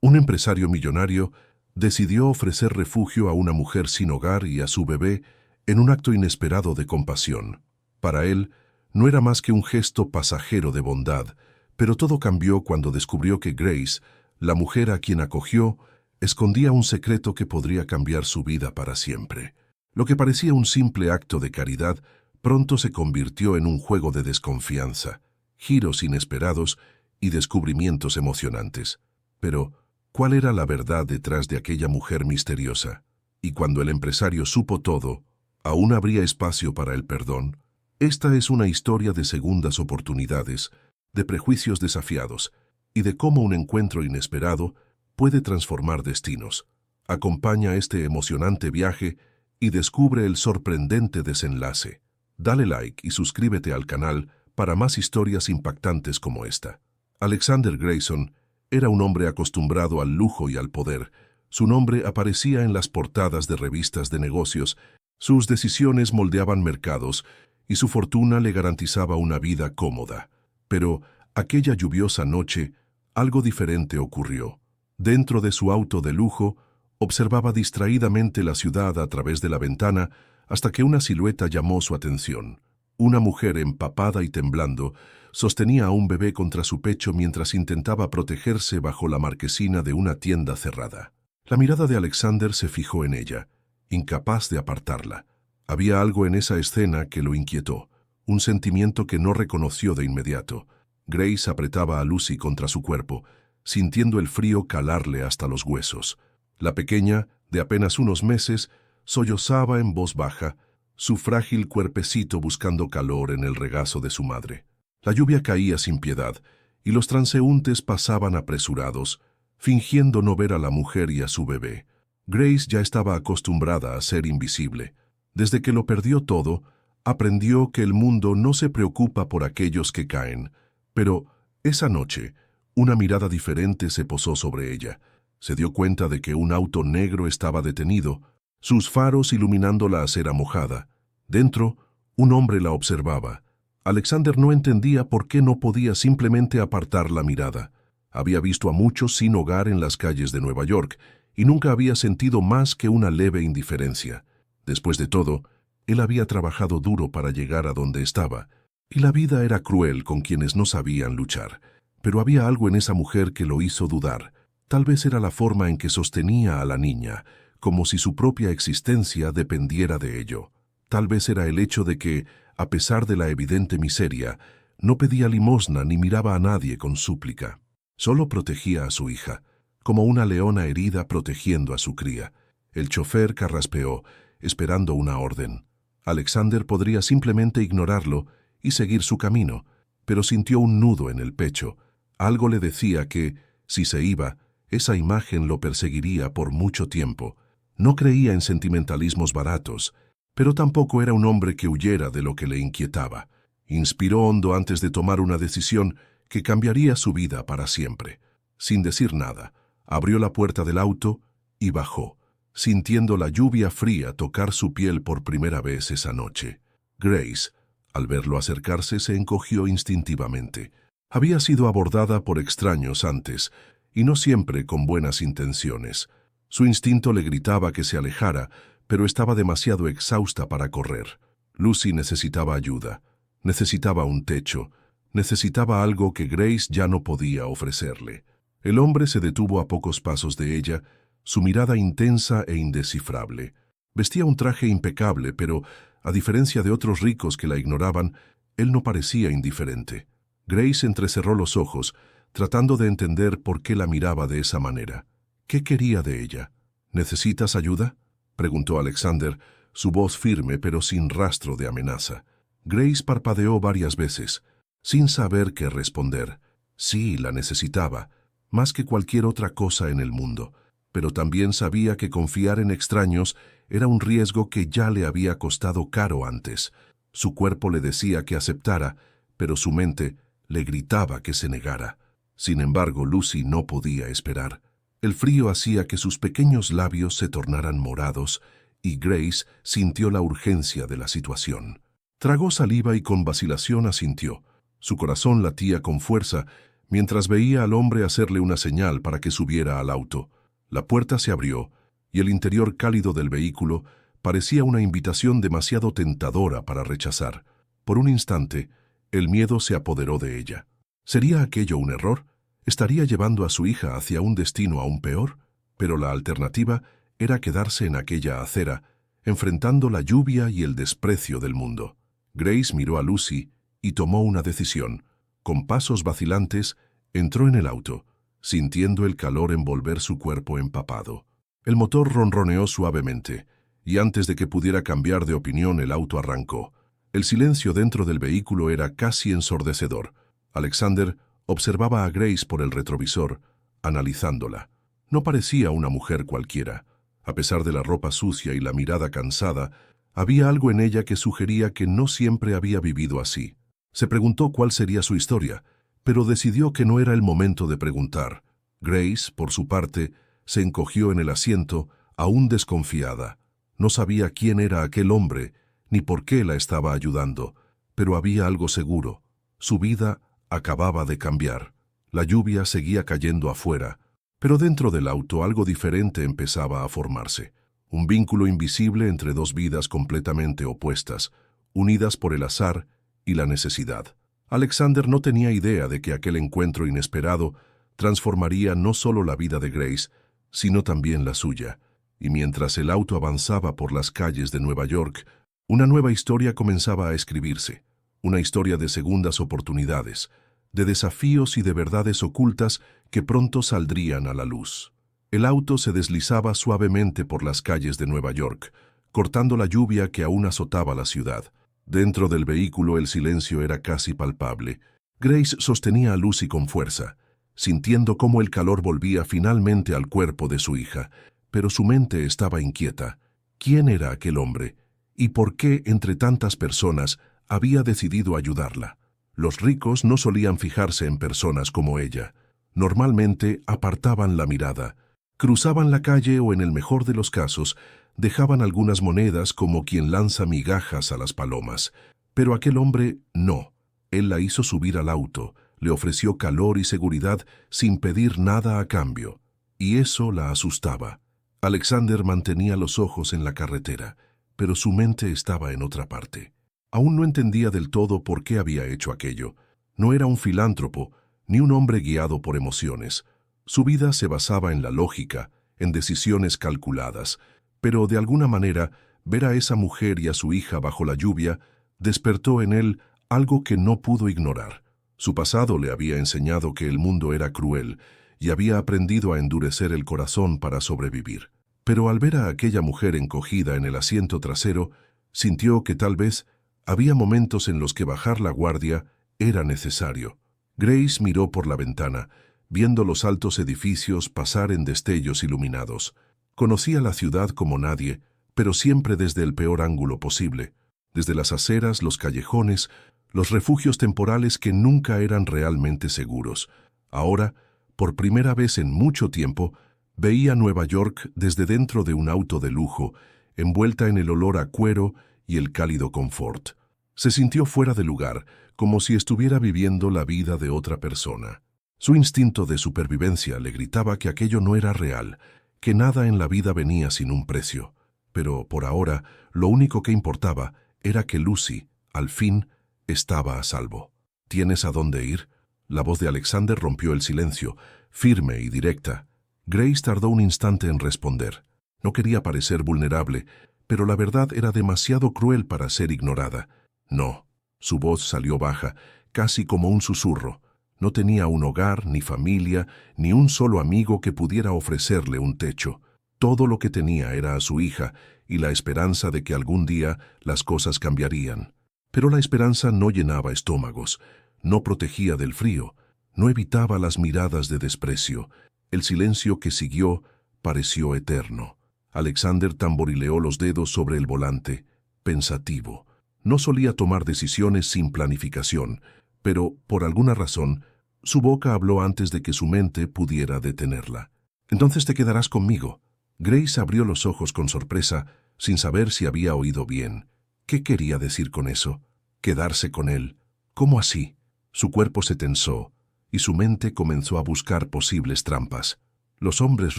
Un empresario millonario decidió ofrecer refugio a una mujer sin hogar y a su bebé en un acto inesperado de compasión. Para él, no era más que un gesto pasajero de bondad, pero todo cambió cuando descubrió que Grace, la mujer a quien acogió, escondía un secreto que podría cambiar su vida para siempre. Lo que parecía un simple acto de caridad pronto se convirtió en un juego de desconfianza, giros inesperados y descubrimientos emocionantes. Pero, ¿cuál era la verdad detrás de aquella mujer misteriosa? Y cuando el empresario supo todo, ¿aún habría espacio para el perdón? Esta es una historia de segundas oportunidades, de prejuicios desafiados y de cómo un encuentro inesperado puede transformar destinos. Acompaña este emocionante viaje y descubre el sorprendente desenlace. Dale like y suscríbete al canal para más historias impactantes como esta. Alexander Grayson era un hombre acostumbrado al lujo y al poder. Su nombre aparecía en las portadas de revistas de negocios, sus decisiones moldeaban mercados y su fortuna le garantizaba una vida cómoda. Pero aquella lluviosa noche, algo diferente ocurrió. Dentro de su auto de lujo, observaba distraídamente la ciudad a través de la ventana hasta que una silueta llamó su atención. Una mujer empapada y temblando sostenía a un bebé contra su pecho mientras intentaba protegerse bajo la marquesina de una tienda cerrada. La mirada de Alexander se fijó en ella, incapaz de apartarla. Había algo en esa escena que lo inquietó, un sentimiento que no reconoció de inmediato. Grace apretaba a Lucy contra su cuerpo, sintiendo el frío calarle hasta los huesos. La pequeña, de apenas unos meses, sollozaba en voz baja, su frágil cuerpecito buscando calor en el regazo de su madre. La lluvia caía sin piedad, y los transeúntes pasaban apresurados, fingiendo no ver a la mujer y a su bebé. Grace ya estaba acostumbrada a ser invisible. Desde que lo perdió todo, aprendió que el mundo no se preocupa por aquellos que caen. Pero esa noche, una mirada diferente se posó sobre ella. Se dio cuenta de que un auto negro estaba detenido, sus faros iluminando la acera mojada. Dentro, un hombre la observaba. Alexander no entendía por qué no podía simplemente apartar la mirada. Había visto a muchos sin hogar en las calles de Nueva York y nunca había sentido más que una leve indiferencia. Después de todo, él había trabajado duro para llegar a donde estaba, y la vida era cruel con quienes no sabían luchar. Pero había algo en esa mujer que lo hizo dudar. Tal vez era la forma en que sostenía a la niña, como si su propia existencia dependiera de ello. Tal vez era el hecho de que, a pesar de la evidente miseria, no pedía limosna ni miraba a nadie con súplica. Solo protegía a su hija, como una leona herida protegiendo a su cría. El chofer carraspeó, esperando una orden. Alexander podría simplemente ignorarlo y seguir su camino, pero sintió un nudo en el pecho. Algo le decía que, si se iba, esa imagen lo perseguiría por mucho tiempo. No creía en sentimentalismos baratos, pero tampoco era un hombre que huyera de lo que le inquietaba. Inspiró hondo antes de tomar una decisión que cambiaría su vida para siempre. Sin decir nada, abrió la puerta del auto y bajó, sintiendo la lluvia fría tocar su piel por primera vez esa noche. Grace, al verlo acercarse, se encogió instintivamente. Había sido abordada por extraños antes, y no siempre con buenas intenciones. Su instinto le gritaba que se alejara, pero estaba demasiado exhausta para correr. Lucy necesitaba ayuda, necesitaba un techo, necesitaba algo que Grace ya no podía ofrecerle. El hombre se detuvo a pocos pasos de ella, su mirada intensa e indescifrable. Vestía un traje impecable, pero, a diferencia de otros ricos que la ignoraban, él no parecía indiferente. Grace entrecerró los ojos, tratando de entender por qué la miraba de esa manera. ¿Qué quería de ella? ¿Necesitas ayuda?, preguntó Alexander, su voz firme pero sin rastro de amenaza. Grace parpadeó varias veces, sin saber qué responder. Sí, la necesitaba, más que cualquier otra cosa en el mundo, pero también sabía que confiar en extraños era un riesgo que ya le había costado caro antes. Su cuerpo le decía que aceptara, pero su mente le gritaba que se negara. Sin embargo, Lucy no podía esperar. El frío hacía que sus pequeños labios se tornaran morados y Grace sintió la urgencia de la situación. Tragó saliva y con vacilación asintió. Su corazón latía con fuerza, mientras veía al hombre hacerle una señal para que subiera al auto. La puerta se abrió y el interior cálido del vehículo parecía una invitación demasiado tentadora para rechazar. Por un instante, el miedo se apoderó de ella. ¿Sería aquello un error? ¿Estaría llevando a su hija hacia un destino aún peor? Pero la alternativa era quedarse en aquella acera, enfrentando la lluvia y el desprecio del mundo. Grace miró a Lucy y tomó una decisión. Con pasos vacilantes, entró en el auto, sintiendo el calor envolver su cuerpo empapado. El motor ronroneó suavemente, y antes de que pudiera cambiar de opinión, el auto arrancó. El silencio dentro del vehículo era casi ensordecedor. Alexander observaba a Grace por el retrovisor, analizándola. No parecía una mujer cualquiera. A pesar de la ropa sucia y la mirada cansada, había algo en ella que sugería que no siempre había vivido así. Se preguntó cuál sería su historia, pero decidió que no era el momento de preguntar. Grace, por su parte, se encogió en el asiento, aún desconfiada. No sabía quién era aquel hombre, ni por qué la estaba ayudando, pero había algo seguro. Su vida acababa de cambiar. La lluvia seguía cayendo afuera, pero dentro del auto algo diferente empezaba a formarse. Un vínculo invisible entre dos vidas completamente opuestas, unidas por el azar y la necesidad. Alexander no tenía idea de que aquel encuentro inesperado transformaría no solo la vida de Grace, sino también la suya. Y mientras el auto avanzaba por las calles de Nueva York, una nueva historia comenzaba a escribirse. Una historia de segundas oportunidades, de desafíos y de verdades ocultas que pronto saldrían a la luz. El auto se deslizaba suavemente por las calles de Nueva York, cortando la lluvia que aún azotaba la ciudad. Dentro del vehículo el silencio era casi palpable. Grace sostenía a Lucy con fuerza, sintiendo cómo el calor volvía finalmente al cuerpo de su hija, pero su mente estaba inquieta. ¿Quién era aquel hombre? ¿Y por qué, entre tantas personas, había decidido ayudarla? Los ricos no solían fijarse en personas como ella. Normalmente apartaban la mirada, cruzaban la calle o, en el mejor de los casos, dejaban algunas monedas como quien lanza migajas a las palomas. Pero aquel hombre no. Él la hizo subir al auto, le ofreció calor y seguridad sin pedir nada a cambio. Y eso la asustaba. Alexander mantenía los ojos en la carretera, pero su mente estaba en otra parte. Aún no entendía del todo por qué había hecho aquello. No era un filántropo, ni un hombre guiado por emociones. Su vida se basaba en la lógica, en decisiones calculadas, pero de alguna manera, ver a esa mujer y a su hija bajo la lluvia despertó en él algo que no pudo ignorar. Su pasado le había enseñado que el mundo era cruel y había aprendido a endurecer el corazón para sobrevivir. Pero al ver a aquella mujer encogida en el asiento trasero, sintió que tal vez había momentos en los que bajar la guardia era necesario. Grace miró por la ventana, viendo los altos edificios pasar en destellos iluminados. Conocía la ciudad como nadie, pero siempre desde el peor ángulo posible, desde las aceras, los callejones, los refugios temporales que nunca eran realmente seguros. Ahora, por primera vez en mucho tiempo, veía Nueva York desde dentro de un auto de lujo, envuelta en el olor a cuero y el cálido confort. Se sintió fuera de lugar, como si estuviera viviendo la vida de otra persona. Su instinto de supervivencia le gritaba que aquello no era real, que nada en la vida venía sin un precio. Pero por ahora, lo único que importaba era que Lucy, al fin, estaba a salvo. ¿Tienes a dónde ir? La voz de Alexander rompió el silencio, firme y directa. Grace tardó un instante en responder. No quería parecer vulnerable, pero la verdad era demasiado cruel para ser ignorada. No. Su voz salió baja, casi como un susurro. No tenía un hogar, ni familia, ni un solo amigo que pudiera ofrecerle un techo. Todo lo que tenía era a su hija y la esperanza de que algún día las cosas cambiarían. Pero la esperanza no llenaba estómagos, no protegía del frío, no evitaba las miradas de desprecio. El silencio que siguió pareció eterno. Alexander tamborileó los dedos sobre el volante, pensativo. No solía tomar decisiones sin planificación, pero, por alguna razón, su boca habló antes de que su mente pudiera detenerla. «Entonces te quedarás conmigo». Grace abrió los ojos con sorpresa, sin saber si había oído bien. ¿Qué quería decir con eso? ¿Quedarse con él? ¿Cómo así? Su cuerpo se tensó, y su mente comenzó a buscar posibles trampas. Los hombres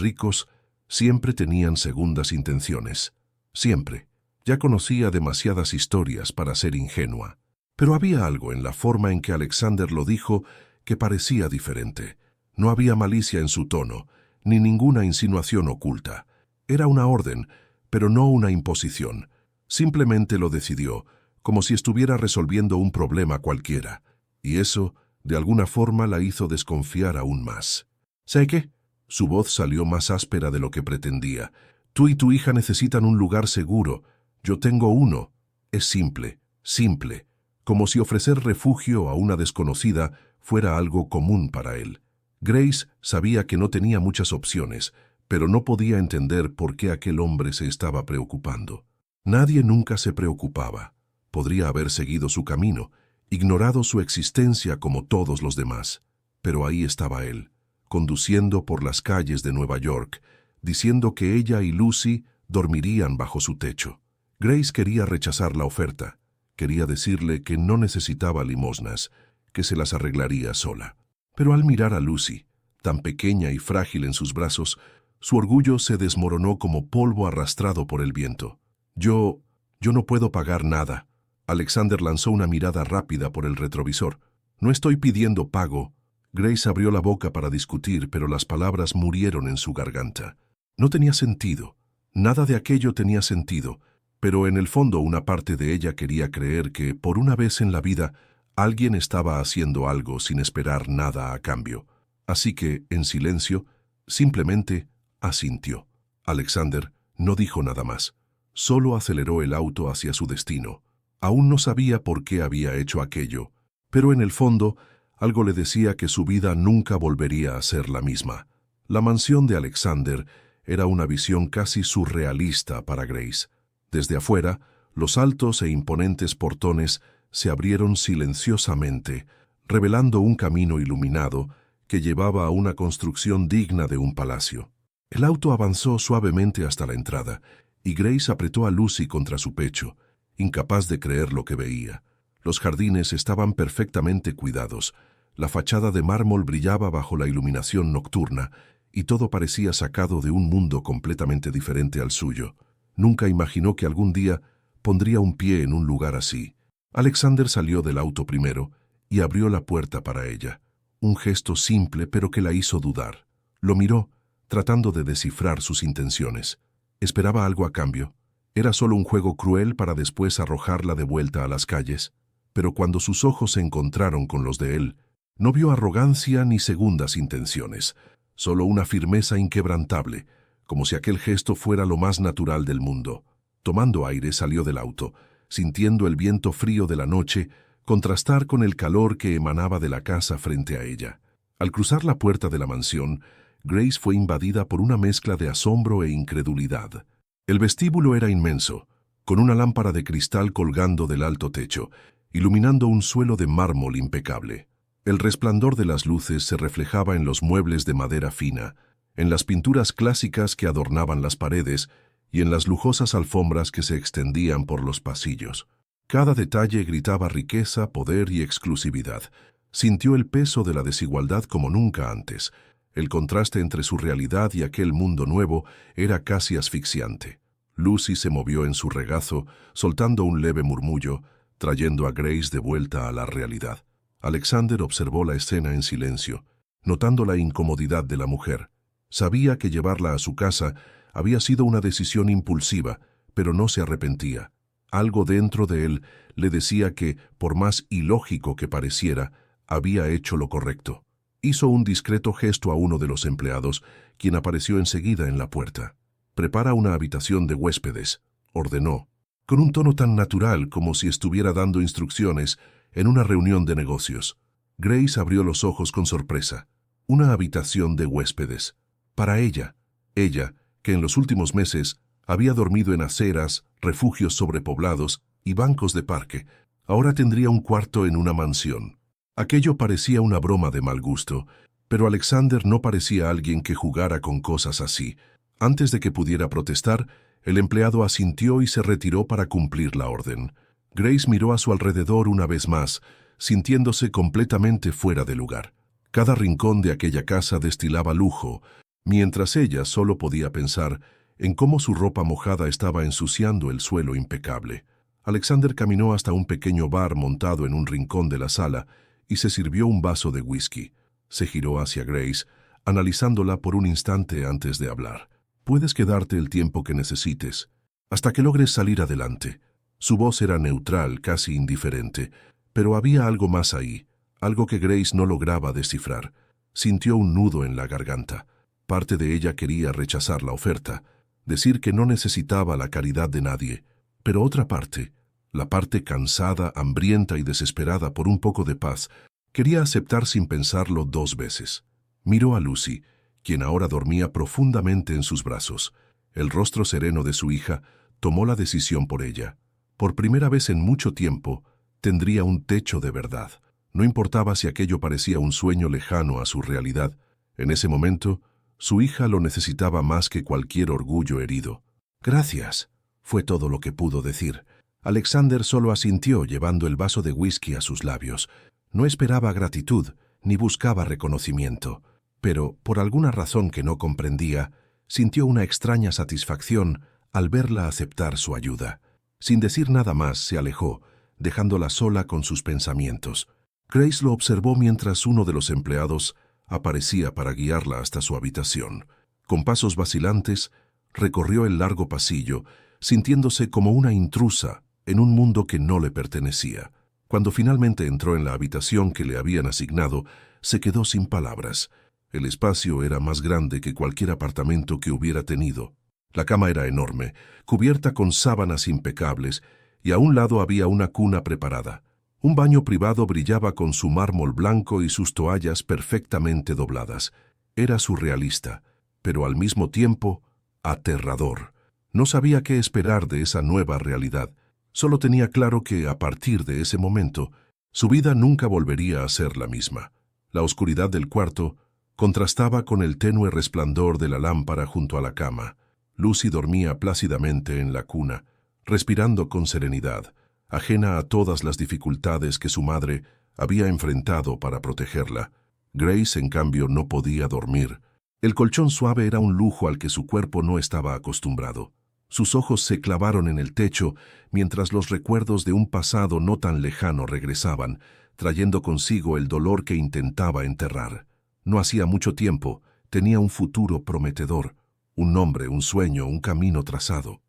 ricos siempre tenían segundas intenciones. Siempre. Ya conocía demasiadas historias para ser ingenua. Pero había algo en la forma en que Alexander lo dijo que parecía diferente. No había malicia en su tono, ni ninguna insinuación oculta. Era una orden, pero no una imposición. Simplemente lo decidió, como si estuviera resolviendo un problema cualquiera. Y eso, de alguna forma, la hizo desconfiar aún más. ¿Sé qué? Su voz salió más áspera de lo que pretendía. Tú y tu hija necesitan un lugar seguro. Yo tengo uno. Es simple, simple. Como si ofrecer refugio a una desconocida fuera algo común para él. Grace sabía que no tenía muchas opciones, pero no podía entender por qué aquel hombre se estaba preocupando. Nadie nunca se preocupaba. Podría haber seguido su camino, ignorado su existencia como todos los demás. Pero ahí estaba él, conduciendo por las calles de Nueva York, diciendo que ella y Lucy dormirían bajo su techo. Grace quería rechazar la oferta. Quería decirle que no necesitaba limosnas, que se las arreglaría sola. Pero al mirar a Lucy, tan pequeña y frágil en sus brazos, su orgullo se desmoronó como polvo arrastrado por el viento. Yo no puedo pagar nada. Alexander lanzó una mirada rápida por el retrovisor. No estoy pidiendo pago. Grace abrió la boca para discutir, pero las palabras murieron en su garganta. No tenía sentido. Nada de aquello tenía sentido. Pero en el fondo una parte de ella quería creer que, por una vez en la vida, alguien estaba haciendo algo sin esperar nada a cambio. Así que, en silencio, simplemente asintió. Alexander no dijo nada más. Solo aceleró el auto hacia su destino. Aún no sabía por qué había hecho aquello, pero en el fondo, algo le decía que su vida nunca volvería a ser la misma. La mansión de Alexander era una visión casi surrealista para Grace. Desde afuera, los altos e imponentes portones se abrieron silenciosamente, revelando un camino iluminado que llevaba a una construcción digna de un palacio. El auto avanzó suavemente hasta la entrada, y Grace apretó a Lucy contra su pecho, incapaz de creer lo que veía. Los jardines estaban perfectamente cuidados, la fachada de mármol brillaba bajo la iluminación nocturna, y todo parecía sacado de un mundo completamente diferente al suyo. Nunca imaginó que algún día pondría un pie en un lugar así. Alexander salió del auto primero y abrió la puerta para ella. Un gesto simple pero que la hizo dudar. Lo miró, tratando de descifrar sus intenciones. ¿Esperaba algo a cambio? ¿Era solo un juego cruel para después arrojarla de vuelta a las calles? Pero cuando sus ojos se encontraron con los de él, no vio arrogancia ni segundas intenciones, solo una firmeza inquebrantable, como si aquel gesto fuera lo más natural del mundo. Tomando aire salió del auto, sintiendo el viento frío de la noche contrastar con el calor que emanaba de la casa frente a ella. Al cruzar la puerta de la mansión, Grace fue invadida por una mezcla de asombro e incredulidad. El vestíbulo era inmenso, con una lámpara de cristal colgando del alto techo, iluminando un suelo de mármol impecable. El resplandor de las luces se reflejaba en los muebles de madera fina, en las pinturas clásicas que adornaban las paredes y en las lujosas alfombras que se extendían por los pasillos. Cada detalle gritaba riqueza, poder y exclusividad. Sintió el peso de la desigualdad como nunca antes. El contraste entre su realidad y aquel mundo nuevo era casi asfixiante. Lucy se movió en su regazo, soltando un leve murmullo, trayendo a Grace de vuelta a la realidad. Alexander observó la escena en silencio, notando la incomodidad de la mujer. Sabía que llevarla a su casa había sido una decisión impulsiva, pero no se arrepentía. Algo dentro de él le decía que, por más ilógico que pareciera, había hecho lo correcto. Hizo un discreto gesto a uno de los empleados, quien apareció enseguida en la puerta. «Prepara una habitación de huéspedes», ordenó, con un tono tan natural como si estuviera dando instrucciones en una reunión de negocios. Grace abrió los ojos con sorpresa. Una habitación de huéspedes. Para ella, que en los últimos meses había dormido en aceras, refugios sobrepoblados y bancos de parque, ahora tendría un cuarto en una mansión. Aquello parecía una broma de mal gusto, pero Alexander no parecía alguien que jugara con cosas así. Antes de que pudiera protestar, el empleado asintió y se retiró para cumplir la orden. Grace miró a su alrededor una vez más, sintiéndose completamente fuera de lugar. Cada rincón de aquella casa destilaba lujo, mientras ella solo podía pensar en cómo su ropa mojada estaba ensuciando el suelo impecable. Alexander caminó hasta un pequeño bar montado en un rincón de la sala y se sirvió un vaso de whisky. Se giró hacia Grace, analizándola por un instante antes de hablar. «Puedes quedarte el tiempo que necesites, hasta que logres salir adelante». Su voz era neutral, casi indiferente, pero había algo más ahí, algo que Grace no lograba descifrar. Sintió un nudo en la garganta. Parte de ella quería rechazar la oferta, decir que no necesitaba la caridad de nadie, pero otra parte, la parte cansada, hambrienta y desesperada por un poco de paz, quería aceptar sin pensarlo 2 veces. Miró a Lucy, quien ahora dormía profundamente en sus brazos. El rostro sereno de su hija tomó la decisión por ella. Por primera vez en mucho tiempo, tendría un techo de verdad. No importaba si aquello parecía un sueño lejano a su realidad. En ese momento, su hija lo necesitaba más que cualquier orgullo herido. «Gracias», fue todo lo que pudo decir. Alexander solo asintió llevando el vaso de whisky a sus labios. No esperaba gratitud, ni buscaba reconocimiento. Pero, por alguna razón que no comprendía, sintió una extraña satisfacción al verla aceptar su ayuda. Sin decir nada más, se alejó, dejándola sola con sus pensamientos. Grace lo observó mientras uno de los empleados aparecía para guiarla hasta su habitación. Con pasos vacilantes, recorrió el largo pasillo, sintiéndose como una intrusa en un mundo que no le pertenecía. Cuando finalmente entró en la habitación que le habían asignado, se quedó sin palabras. El espacio era más grande que cualquier apartamento que hubiera tenido. La cama era enorme, cubierta con sábanas impecables, y a un lado había una cuna preparada. Un baño privado brillaba con su mármol blanco y sus toallas perfectamente dobladas. Era surrealista, pero al mismo tiempo aterrador. No sabía qué esperar de esa nueva realidad. Solo tenía claro que, a partir de ese momento, su vida nunca volvería a ser la misma. La oscuridad del cuarto contrastaba con el tenue resplandor de la lámpara junto a la cama. Lucy dormía plácidamente en la cuna, respirando con serenidad, ajena a todas las dificultades que su madre había enfrentado para protegerla. Grace, en cambio, no podía dormir. El colchón suave era un lujo al que su cuerpo no estaba acostumbrado. Sus ojos se clavaron en el techo mientras los recuerdos de un pasado no tan lejano regresaban, trayendo consigo el dolor que intentaba enterrar. No hacía mucho tiempo, tenía un futuro prometedor, un nombre, un sueño, un camino trazado.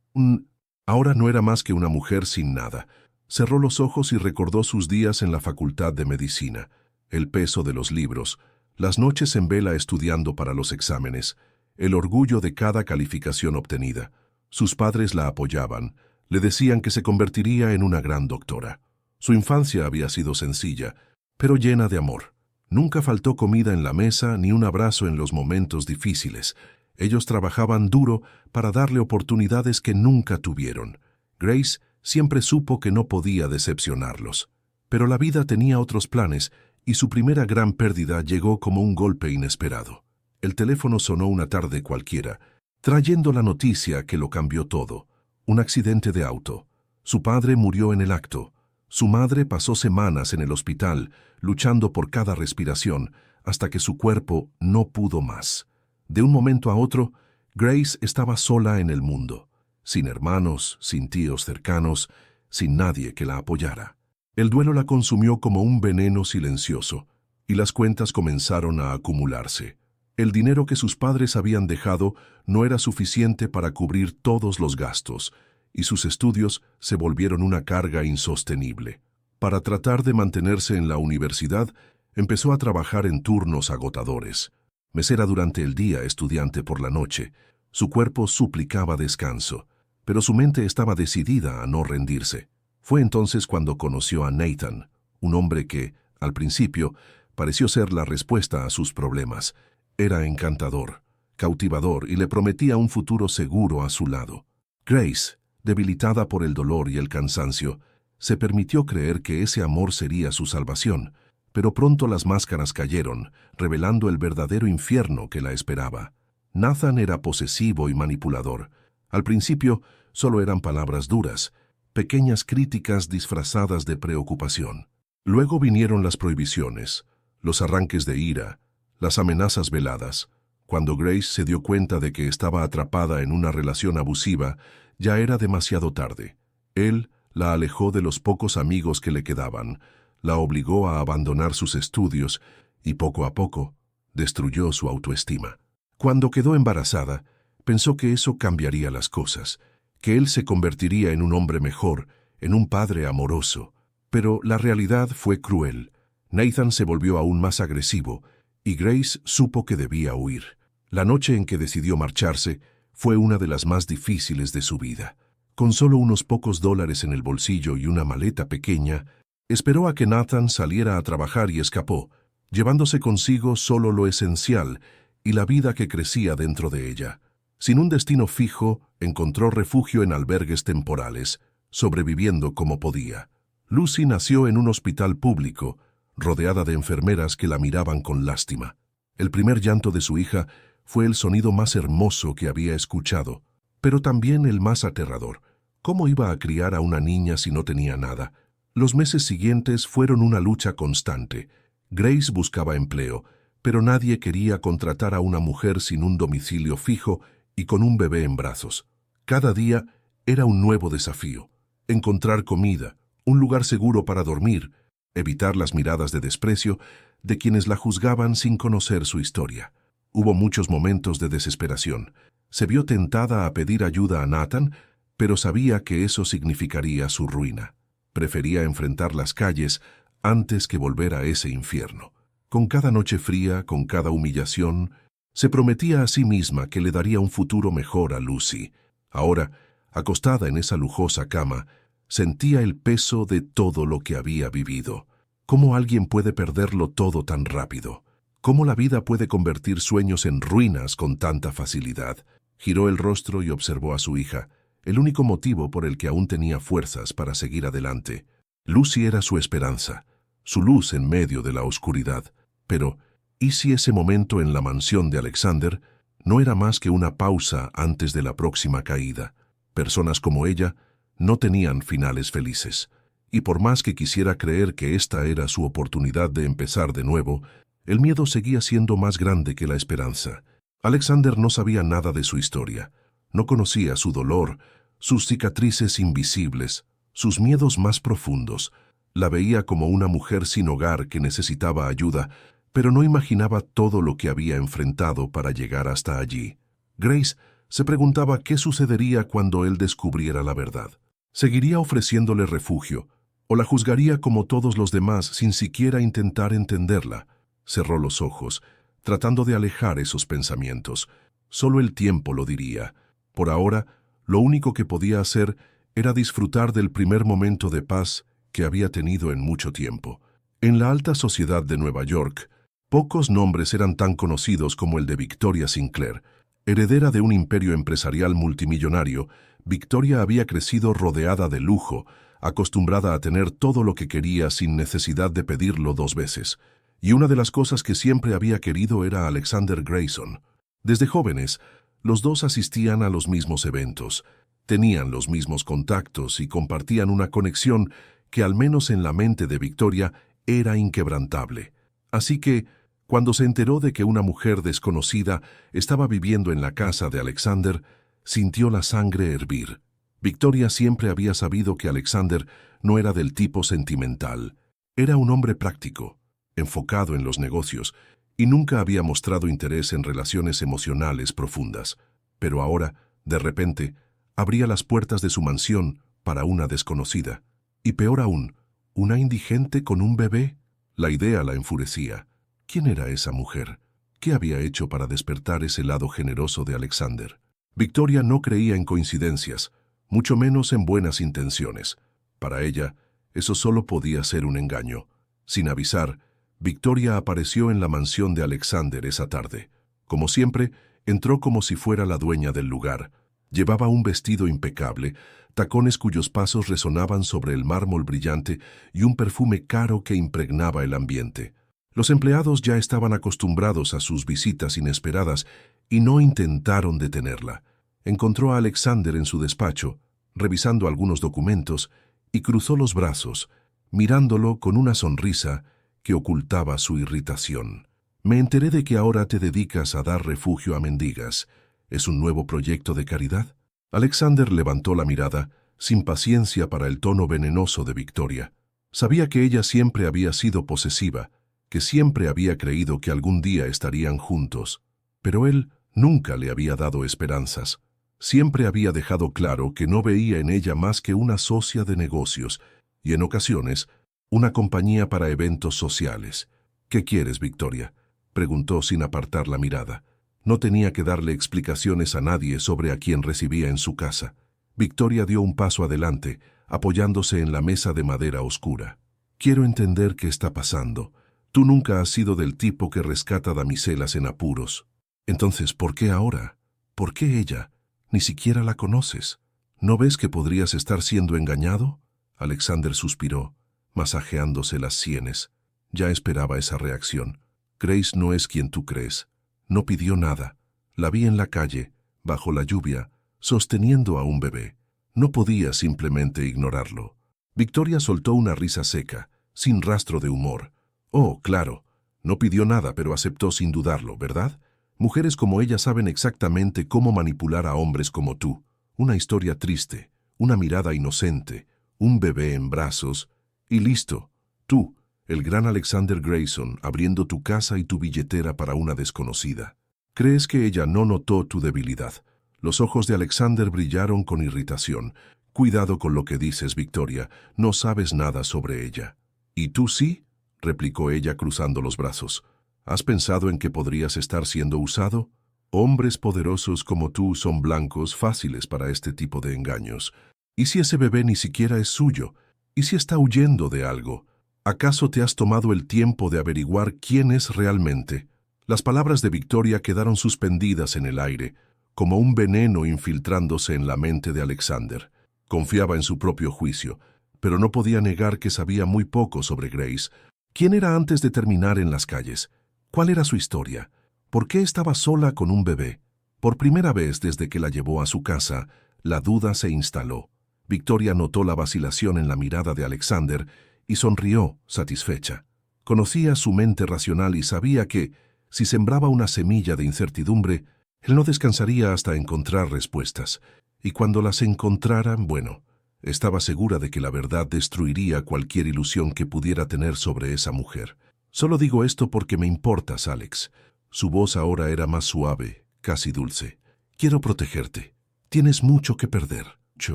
Ahora no era más que una mujer sin nada. Cerró los ojos y recordó sus días en la Facultad de Medicina, el peso de los libros, las noches en vela estudiando para los exámenes, el orgullo de cada calificación obtenida. Sus padres la apoyaban, le decían que se convertiría en una gran doctora. Su infancia había sido sencilla, pero llena de amor. Nunca faltó comida en la mesa ni un abrazo en los momentos difíciles. Ellos trabajaban duro para darle oportunidades que nunca tuvieron. Grace siempre supo que no podía decepcionarlos. Pero la vida tenía otros planes y su primera gran pérdida llegó como un golpe inesperado. El teléfono sonó una tarde cualquiera, trayendo la noticia que lo cambió todo. Un accidente de auto. Su padre murió en el acto. Su madre pasó semanas en el hospital, luchando por cada respiración, hasta que su cuerpo no pudo más. De un momento a otro, Grace estaba sola en el mundo, sin hermanos, sin tíos cercanos, sin nadie que la apoyara. El duelo la consumió como un veneno silencioso, y las cuentas comenzaron a acumularse. El dinero que sus padres habían dejado no era suficiente para cubrir todos los gastos, y sus estudios se volvieron una carga insostenible. Para tratar de mantenerse en la universidad, empezó a trabajar en turnos agotadores. Mesera durante el día, estudiante por la noche. Su cuerpo suplicaba descanso, pero su mente estaba decidida a no rendirse. Fue entonces cuando conoció a Nathan, un hombre que, al principio, pareció ser la respuesta a sus problemas. Era encantador, cautivador y le prometía un futuro seguro a su lado. Grace, debilitada por el dolor y el cansancio, se permitió creer que ese amor sería su salvación, pero pronto las máscaras cayeron, revelando el verdadero infierno que la esperaba. Nathan era posesivo y manipulador. Al principio, solo eran palabras duras, pequeñas críticas disfrazadas de preocupación. Luego vinieron las prohibiciones, los arranques de ira, las amenazas veladas. Cuando Grace se dio cuenta de que estaba atrapada en una relación abusiva, ya era demasiado tarde. Él la alejó de los pocos amigos que le quedaban, la obligó a abandonar sus estudios y poco a poco destruyó su autoestima. Cuando quedó embarazada, pensó que eso cambiaría las cosas, que él se convertiría en un hombre mejor, en un padre amoroso. Pero la realidad fue cruel. Nathan se volvió aún más agresivo y Grace supo que debía huir. La noche en que decidió marcharse fue una de las más difíciles de su vida. Con solo unos pocos dólares en el bolsillo y una maleta pequeña, esperó a que Nathan saliera a trabajar y escapó, llevándose consigo solo lo esencial y la vida que crecía dentro de ella. Sin un destino fijo, encontró refugio en albergues temporales, sobreviviendo como podía. Lucy nació en un hospital público, rodeada de enfermeras que la miraban con lástima. El primer llanto de su hija fue el sonido más hermoso que había escuchado, pero también el más aterrador. ¿Cómo iba a criar a una niña si no tenía nada? Los meses siguientes fueron una lucha constante. Grace buscaba empleo, pero nadie quería contratar a una mujer sin un domicilio fijo y con un bebé en brazos. Cada día era un nuevo desafío. Encontrar comida, un lugar seguro para dormir, evitar las miradas de desprecio de quienes la juzgaban sin conocer su historia. Hubo muchos momentos de desesperación. Se vio tentada a pedir ayuda a Nathan, pero sabía que eso significaría su ruina. Prefería enfrentar las calles antes que volver a ese infierno. Con cada noche fría, con cada humillación, se prometía a sí misma que le daría un futuro mejor a Lucy. Ahora, acostada en esa lujosa cama, sentía el peso de todo lo que había vivido. ¿Cómo alguien puede perderlo todo tan rápido? ¿Cómo la vida puede convertir sueños en ruinas con tanta facilidad? Giró el rostro y observó a su hija, el único motivo por el que aún tenía fuerzas para seguir adelante. Lucy era su esperanza, su luz en medio de la oscuridad. Pero, ¿y si ese momento en la mansión de Alexander no era más que una pausa antes de la próxima caída? Personas como ella no tenían finales felices, y por más que quisiera creer que esta era su oportunidad de empezar de nuevo, el miedo seguía siendo más grande que la esperanza. Alexander no sabía nada de su historia, no conocía su dolor, sus cicatrices invisibles, sus miedos más profundos. La veía como una mujer sin hogar que necesitaba ayuda, pero no imaginaba todo lo que había enfrentado para llegar hasta allí. Grace se preguntaba qué sucedería cuando él descubriera la verdad. ¿Seguiría ofreciéndole refugio o la juzgaría como todos los demás sin siquiera intentar entenderla? Cerró los ojos, tratando de alejar esos pensamientos. Solo el tiempo lo diría. Por ahora, lo único que podía hacer era disfrutar del primer momento de paz que había tenido en mucho tiempo. En la alta sociedad de Nueva York, pocos nombres eran tan conocidos como el de Victoria Sinclair. Heredera de un imperio empresarial multimillonario, Victoria había crecido rodeada de lujo, acostumbrada a tener todo lo que quería sin necesidad de pedirlo dos veces. Y una de las cosas que siempre había querido era a Alexander Grayson. Desde jóvenes, los dos asistían a los mismos eventos, tenían los mismos contactos y compartían una conexión que, al menos en la mente de Victoria, era inquebrantable. Así que, cuando se enteró de que una mujer desconocida estaba viviendo en la casa de Alexander, sintió la sangre hervir. Victoria siempre había sabido que Alexander no era del tipo sentimental. Era un hombre práctico, enfocado en los negocios, y nunca había mostrado interés en relaciones emocionales profundas. Pero ahora, de repente, abría las puertas de su mansión para una desconocida. Y peor aún, ¿una indigente con un bebé? La idea la enfurecía. ¿Quién era esa mujer? ¿Qué había hecho para despertar ese lado generoso de Alexander? Victoria no creía en coincidencias, mucho menos en buenas intenciones. Para ella, eso solo podía ser un engaño. Sin avisar, Victoria apareció en la mansión de Alexander esa tarde. Como siempre, entró como si fuera la dueña del lugar. Llevaba un vestido impecable, tacones cuyos pasos resonaban sobre el mármol brillante y un perfume caro que impregnaba el ambiente. Los empleados ya estaban acostumbrados a sus visitas inesperadas y no intentaron detenerla. Encontró a Alexander en su despacho, revisando algunos documentos, y cruzó los brazos, mirándolo con una sonrisa que ocultaba su irritación. Me enteré de que ahora te dedicas a dar refugio a mendigas. ¿Es un nuevo proyecto de caridad? Alexander levantó la mirada, sin paciencia para el tono venenoso de Victoria. Sabía que ella siempre había sido posesiva, que siempre había creído que algún día estarían juntos. Pero él nunca le había dado esperanzas. Siempre había dejado claro que no veía en ella más que una socia de negocios y, en ocasiones, una compañía para eventos sociales. ¿Qué quieres, Victoria?, preguntó sin apartar la mirada. No tenía que darle explicaciones a nadie sobre a quién recibía en su casa. Victoria dio un paso adelante, apoyándose en la mesa de madera oscura. Quiero entender qué está pasando. Tú nunca has sido del tipo que rescata damiselas en apuros. Entonces, ¿por qué ahora? ¿Por qué ella? Ni siquiera la conoces. ¿No ves que podrías estar siendo engañado? Alexander suspiró, masajeándose las sienes. Ya esperaba esa reacción. Grace no es quien tú crees. No pidió nada. La vi en la calle, bajo la lluvia, sosteniendo a un bebé. No podía simplemente ignorarlo. Victoria soltó una risa seca, sin rastro de humor. Oh, claro. No pidió nada, pero aceptó sin dudarlo, ¿verdad? Mujeres como ella saben exactamente cómo manipular a hombres como tú. Una historia triste, una mirada inocente, un bebé en brazos, y listo. Tú, el gran Alexander Grayson, abriendo tu casa y tu billetera para una desconocida. ¿Crees que ella no notó tu debilidad? Los ojos de Alexander brillaron con irritación. Cuidado con lo que dices, Victoria. No sabes nada sobre ella. ¿Y tú sí?, replicó ella cruzando los brazos. ¿Has pensado en que podrías estar siendo usado? Hombres poderosos como tú son blancos fáciles para este tipo de engaños. ¿Y si ese bebé ni siquiera es suyo? ¿Y si está huyendo de algo? ¿Acaso te has tomado el tiempo de averiguar quién es realmente? Las palabras de Victoria quedaron suspendidas en el aire, como un veneno infiltrándose en la mente de Alexander. Confiaba en su propio juicio, pero no podía negar que sabía muy poco sobre Grace. ¿Quién era antes de terminar en las calles? ¿Cuál era su historia? ¿Por qué estaba sola con un bebé? Por primera vez desde que la llevó a su casa, la duda se instaló. Victoria notó la vacilación en la mirada de Alexander y sonrió, satisfecha. Conocía su mente racional y sabía que, si sembraba una semilla de incertidumbre, él no descansaría hasta encontrar respuestas. Y cuando las encontrara, bueno, estaba segura de que la verdad destruiría cualquier ilusión que pudiera tener sobre esa mujer. Solo digo esto porque me importas, Alex. Su voz ahora era más suave, casi dulce. Quiero protegerte. Tienes mucho que perder.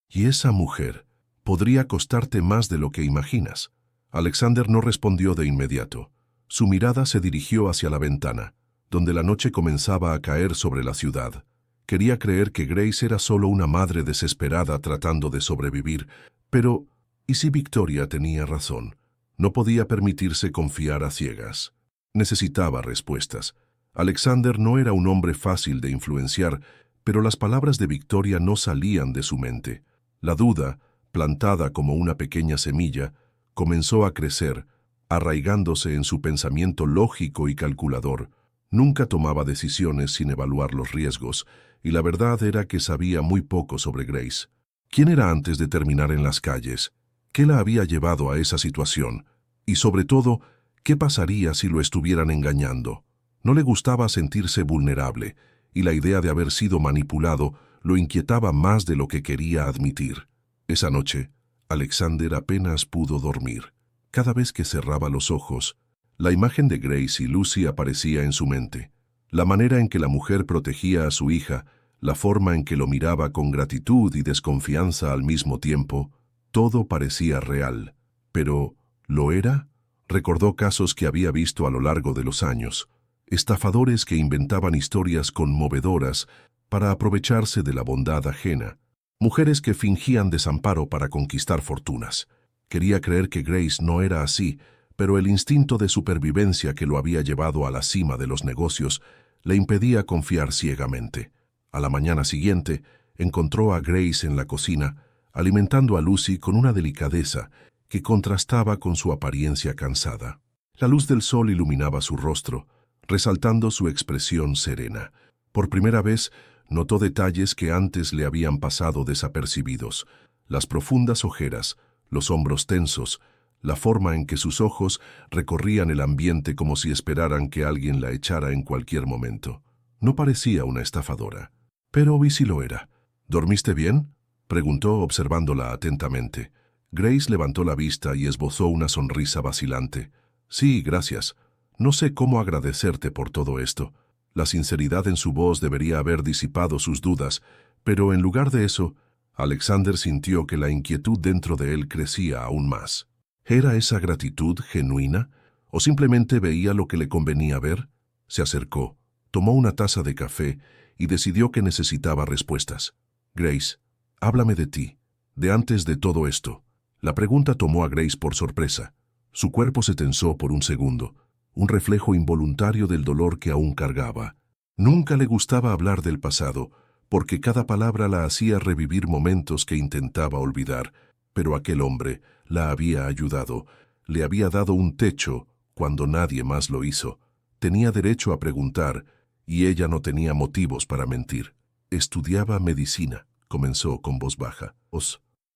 Y esa mujer podría costarte más de lo que imaginas. Alexander no respondió de inmediato. Su mirada se dirigió hacia la ventana, donde la noche comenzaba a caer sobre la ciudad. Quería creer que Grace era solo una madre desesperada tratando de sobrevivir, pero ¿y si Victoria tenía razón? No podía permitirse confiar a ciegas. Necesitaba respuestas. Alexander no era un hombre fácil de influenciar, pero las palabras de Victoria no salían de su mente. La duda, plantada como una pequeña semilla, comenzó a crecer, arraigándose en su pensamiento lógico y calculador. Nunca tomaba decisiones sin evaluar los riesgos, y la verdad era que sabía muy poco sobre Grace. ¿Quién era antes de terminar en las calles? ¿Qué la había llevado a esa situación? Y sobre todo, ¿qué pasaría si lo estuvieran engañando? No le gustaba sentirse vulnerable, y la idea de haber sido manipulado lo inquietaba más de lo que quería admitir. Esa noche, Alexander apenas pudo dormir. Cada vez que cerraba los ojos, la imagen de Grace y Lucy aparecía en su mente. La manera en que la mujer protegía a su hija, la forma en que lo miraba con gratitud y desconfianza al mismo tiempo, todo parecía real. Pero, ¿lo era? Recordó casos que había visto a lo largo de los años. Estafadores que inventaban historias conmovedoras para aprovecharse de la bondad ajena. Mujeres que fingían desamparo para conquistar fortunas. Quería creer que Grace no era así, pero el instinto de supervivencia que lo había llevado a la cima de los negocios le impedía confiar ciegamente. A la mañana siguiente, encontró a Grace en la cocina, alimentando a Lucy con una delicadeza que contrastaba con su apariencia cansada. La luz del sol iluminaba su rostro, resaltando su expresión serena. Por primera vez, notó detalles que antes le habían pasado desapercibidos: las profundas ojeras, los hombros tensos, la forma en que sus ojos recorrían el ambiente como si esperaran que alguien la echara en cualquier momento. No parecía una estafadora, pero hoy sí lo era. ¿Dormiste bien?, preguntó observándola atentamente. Grace levantó la vista y esbozó una sonrisa vacilante. Sí, gracias. No sé cómo agradecerte por todo esto. La sinceridad en su voz debería haber disipado sus dudas, pero en lugar de eso, Alexander sintió que la inquietud dentro de él crecía aún más. ¿Era esa gratitud genuina o simplemente veía lo que le convenía ver? Se acercó, tomó una taza de café y decidió que necesitaba respuestas. Grace, háblame de ti, de antes de todo esto. La pregunta tomó a Grace por sorpresa. Su cuerpo se tensó por un segundo, un reflejo involuntario del dolor que aún cargaba. Nunca le gustaba hablar del pasado, porque cada palabra la hacía revivir momentos que intentaba olvidar, pero aquel hombre la había ayudado, le había dado un techo cuando nadie más lo hizo. Tenía derecho a preguntar, y ella no tenía motivos para mentir. Estudiaba medicina, comenzó con voz baja.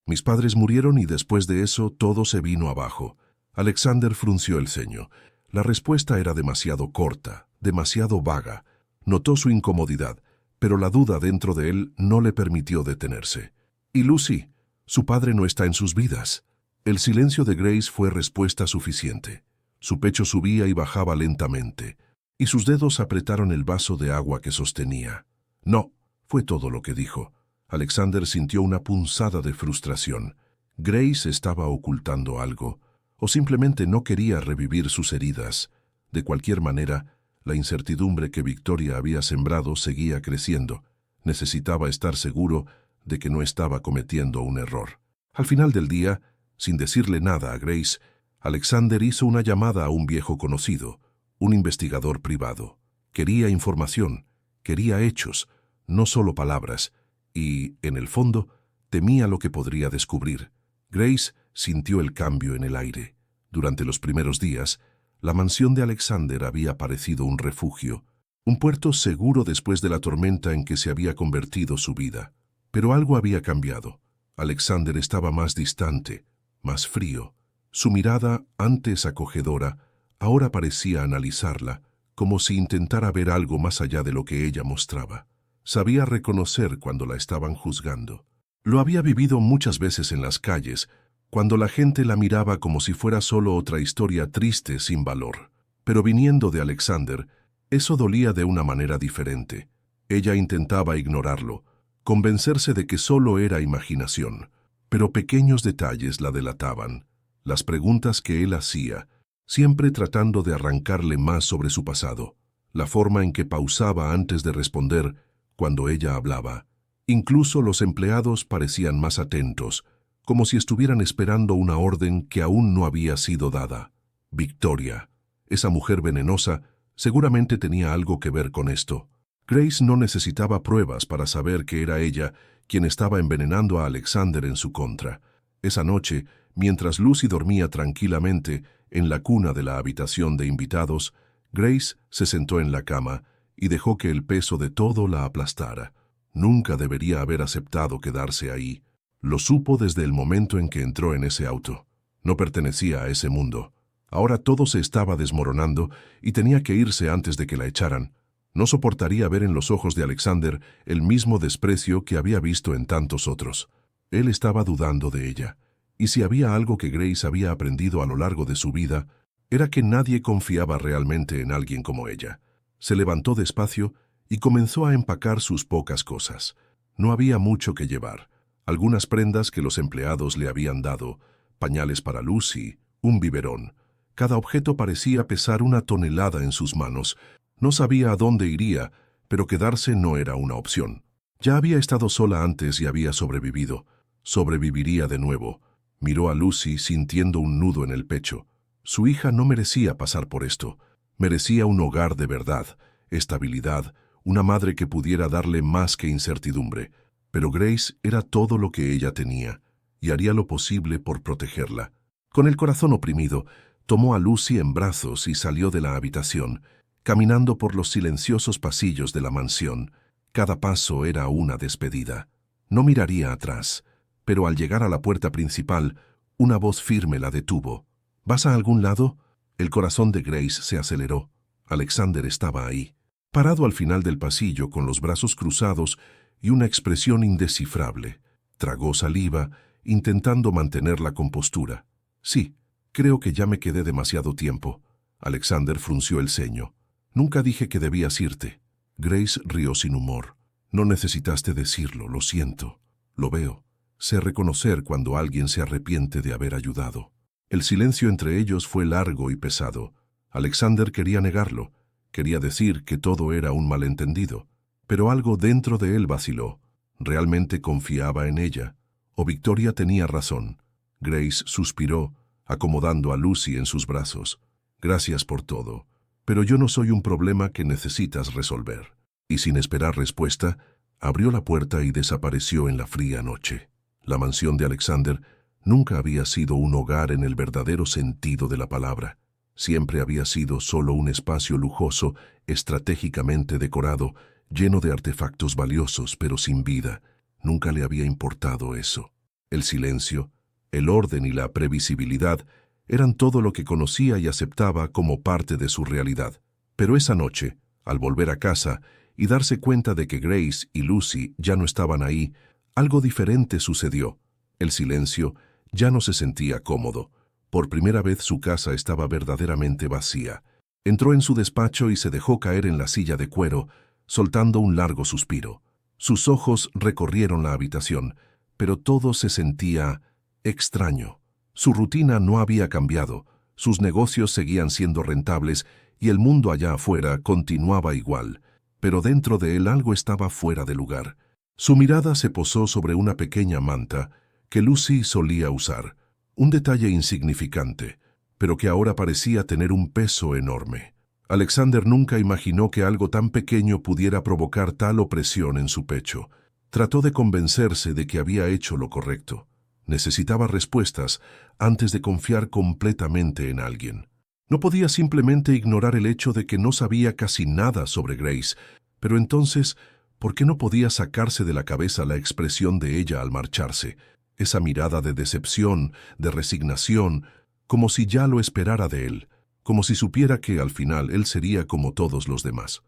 Mis padres murieron y después de eso todo se vino abajo. Alexander frunció el ceño. La respuesta era demasiado corta, demasiado vaga. Notó su incomodidad, pero la duda dentro de él no le permitió detenerse. ¿Y Lucy? Su padre no está en sus vidas. El silencio de Grace fue respuesta suficiente. Su pecho subía y bajaba lentamente, y sus dedos apretaron el vaso de agua que sostenía. No, fue todo lo que dijo. Alexander sintió una punzada de frustración. Grace estaba ocultando algo, o simplemente no quería revivir sus heridas. De cualquier manera, la incertidumbre que Victoria había sembrado seguía creciendo. Necesitaba estar seguro de que no estaba cometiendo un error. Al final del día, sin decirle nada a Grace, Alexander hizo una llamada a un viejo conocido, un investigador privado. Quería información, quería hechos, no solo palabras, y, en el fondo, temía lo que podría descubrir. Grace sintió el cambio en el aire. Durante los primeros días, la mansión de Alexander había parecido un refugio, un puerto seguro después de la tormenta en que se había convertido su vida. Pero algo había cambiado. Alexander estaba más distante, más frío. Su mirada, antes acogedora, ahora parecía analizarla, como si intentara ver algo más allá de lo que ella mostraba. Sabía reconocer cuando la estaban juzgando. Lo había vivido muchas veces en las calles, cuando la gente la miraba como si fuera solo otra historia triste sin valor. Pero viniendo de Alexander, eso dolía de una manera diferente. Ella intentaba ignorarlo, convencerse de que solo era imaginación, pero pequeños detalles la delataban. Las preguntas que él hacía, siempre tratando de arrancarle más sobre su pasado, la forma en que pausaba antes de responder cuando ella hablaba. Incluso los empleados parecían más atentos, como si estuvieran esperando una orden que aún no había sido dada. Victoria, esa mujer venenosa, seguramente tenía algo que ver con esto. Grace no necesitaba pruebas para saber que era ella quien estaba envenenando a Alexander en su contra. Esa noche, mientras Lucy dormía tranquilamente en la cuna de la habitación de invitados, Grace se sentó en la cama y dejó que el peso de todo la aplastara. Nunca debería haber aceptado quedarse ahí. Lo supo desde el momento en que entró en ese auto. No pertenecía a ese mundo. Ahora todo se estaba desmoronando y tenía que irse antes de que la echaran. No soportaría ver en los ojos de Alexander el mismo desprecio que había visto en tantos otros. Él estaba dudando de ella. Y si había algo que Grace había aprendido a lo largo de su vida, era que nadie confiaba realmente en alguien como ella. Se levantó despacio y comenzó a empacar sus pocas cosas. No había mucho que llevar. Algunas prendas que los empleados le habían dado, pañales para Lucy, un biberón. Cada objeto parecía pesar una tonelada en sus manos. No sabía a dónde iría, pero quedarse no era una opción. Ya había estado sola antes y había sobrevivido. Sobreviviría de nuevo. Miró a Lucy sintiendo un nudo en el pecho. Su hija no merecía pasar por esto. Merecía un hogar de verdad, estabilidad, una madre que pudiera darle más que incertidumbre. Pero Grace era todo lo que ella tenía, y haría lo posible por protegerla. Con el corazón oprimido, tomó a Lucy en brazos y salió de la habitación, caminando por los silenciosos pasillos de la mansión. Cada paso era una despedida. No miraría atrás, pero al llegar a la puerta principal, una voz firme la detuvo. ¿Vas a algún lado? El corazón de Grace se aceleró. Alexander estaba ahí, parado al final del pasillo con los brazos cruzados y una expresión indescifrable. Tragó saliva, intentando mantener la compostura. Sí, creo que ya me quedé demasiado tiempo. Alexander frunció el ceño. Nunca dije que debías irte. Grace rió sin humor. No necesitaste decirlo, lo siento. Lo veo. Sé reconocer cuando alguien se arrepiente de haber ayudado. El silencio entre ellos fue largo y pesado. Alexander quería negarlo. Quería decir que todo era un malentendido. Pero algo dentro de él vaciló. ¿Realmente confiaba en ella? ¿O Victoria tenía razón? Grace suspiró, acomodando a Lucy en sus brazos. Gracias por todo. Pero yo no soy un problema que necesitas resolver. Y sin esperar respuesta, abrió la puerta y desapareció en la fría noche. La mansión de Alexander nunca había sido un hogar en el verdadero sentido de la palabra. Siempre había sido solo un espacio lujoso, estratégicamente decorado, lleno de artefactos valiosos, pero sin vida. Nunca le había importado eso. El silencio, el orden y la previsibilidad eran todo lo que conocía y aceptaba como parte de su realidad. Pero esa noche, al volver a casa y darse cuenta de que Grace y Lucy ya no estaban ahí, algo diferente sucedió. El silencio ya no se sentía cómodo. Por primera vez su casa estaba verdaderamente vacía. Entró en su despacho y se dejó caer en la silla de cuero, soltando un largo suspiro. Sus ojos recorrieron la habitación, pero todo se sentía extraño. Su rutina no había cambiado, sus negocios seguían siendo rentables y el mundo allá afuera continuaba igual, pero dentro de él algo estaba fuera de lugar. Su mirada se posó sobre una pequeña manta que Lucy solía usar, un detalle insignificante, pero que ahora parecía tener un peso enorme. Alexander nunca imaginó que algo tan pequeño pudiera provocar tal opresión en su pecho. Trató de convencerse de que había hecho lo correcto. Necesitaba respuestas antes de confiar completamente en alguien. No podía simplemente ignorar el hecho de que no sabía casi nada sobre Grace, pero entonces, ¿por qué no podía sacarse de la cabeza la expresión de ella al marcharse? Esa mirada de decepción, de resignación, como si ya lo esperara de él, como si supiera que al final él sería como todos los demás.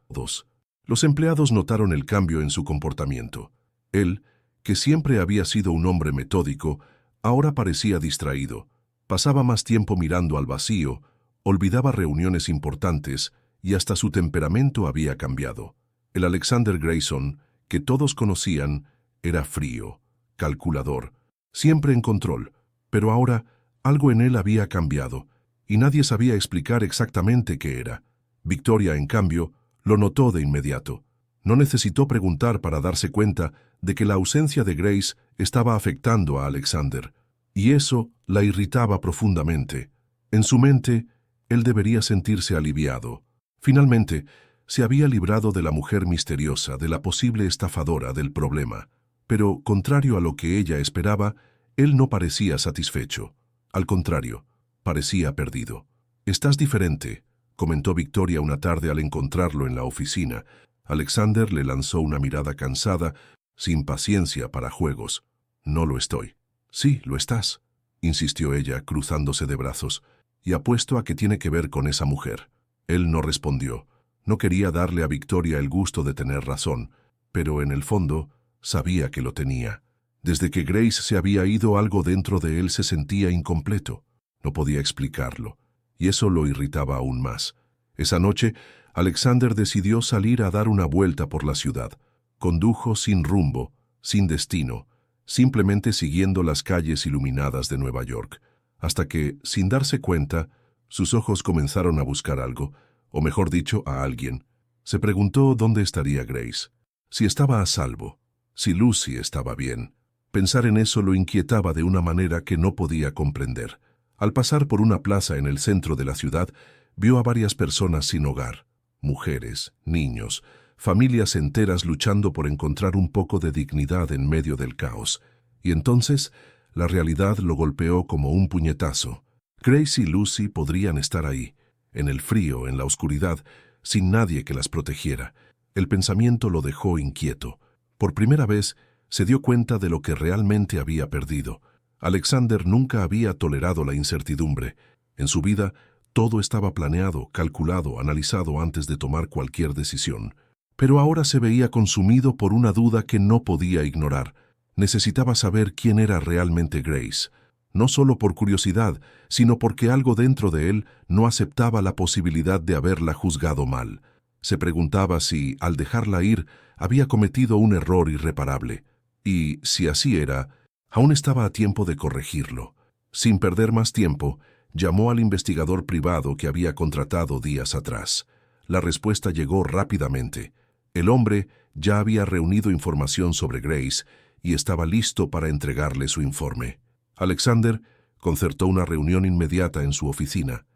Los empleados notaron el cambio en su comportamiento. Él, que siempre había sido un hombre metódico, ahora parecía distraído. Pasaba más tiempo mirando al vacío, olvidaba reuniones importantes y hasta su temperamento había cambiado. El Alexander Grayson, que todos conocían, era frío, calculador, siempre en control, pero ahora algo en él había cambiado y nadie sabía explicar exactamente qué era. Victoria, en cambio, lo notó de inmediato. No necesitó preguntar para darse cuenta de que la ausencia de Grace estaba afectando a Alexander, y eso la irritaba profundamente. En su mente, él debería sentirse aliviado. Finalmente, se había librado de la mujer misteriosa, de la posible estafadora del problema. Pero, contrario a lo que ella esperaba, él no parecía satisfecho. Al contrario, parecía perdido. «Estás diferente», comentó Victoria una tarde al encontrarlo en la oficina. Alexander le lanzó una mirada cansada, sin paciencia para juegos. «No lo estoy». «Sí, lo estás», insistió ella, cruzándose de brazos. «Y apuesto a que tiene que ver con esa mujer». Él no respondió. No quería darle a Victoria el gusto de tener razón, pero en el fondo sabía que lo tenía. Desde que Grace se había ido, algo dentro de él se sentía incompleto. No podía explicarlo, y eso lo irritaba aún más. Esa noche, Alexander decidió salir a dar una vuelta por la ciudad. Condujo sin rumbo, sin destino, simplemente siguiendo las calles iluminadas de Nueva York, hasta que, sin darse cuenta, sus ojos comenzaron a buscar algo, o mejor dicho, a alguien. Se preguntó dónde estaría Grace, si estaba a salvo, si Lucy estaba bien. Pensar en eso lo inquietaba de una manera que no podía comprender. Al pasar por una plaza en el centro de la ciudad, vio a varias personas sin hogar. Mujeres, niños, familias enteras luchando por encontrar un poco de dignidad en medio del caos. Y entonces, la realidad lo golpeó como un puñetazo. Grace y Lucy podrían estar ahí, en el frío, en la oscuridad, sin nadie que las protegiera. El pensamiento lo dejó inquieto. Por primera vez, se dio cuenta de lo que realmente había perdido. Alexander nunca había tolerado la incertidumbre, En su vida, todo estaba planeado, calculado, analizado antes de tomar cualquier decisión. Pero ahora se veía consumido por una duda que no podía ignorar. Necesitaba saber quién era realmente Grace, no solo por curiosidad, sino porque algo dentro de él no aceptaba la posibilidad de haberla juzgado mal. Se preguntaba si, al dejarla ir, había cometido un error irreparable. Y, si así era, aún estaba a tiempo de corregirlo. Sin perder más tiempo, llamó al investigador privado que había contratado días atrás. La respuesta llegó rápidamente. El hombre ya había reunido información sobre Grace y estaba listo para entregarle su informe. Alexander concertó una reunión inmediata en su oficina,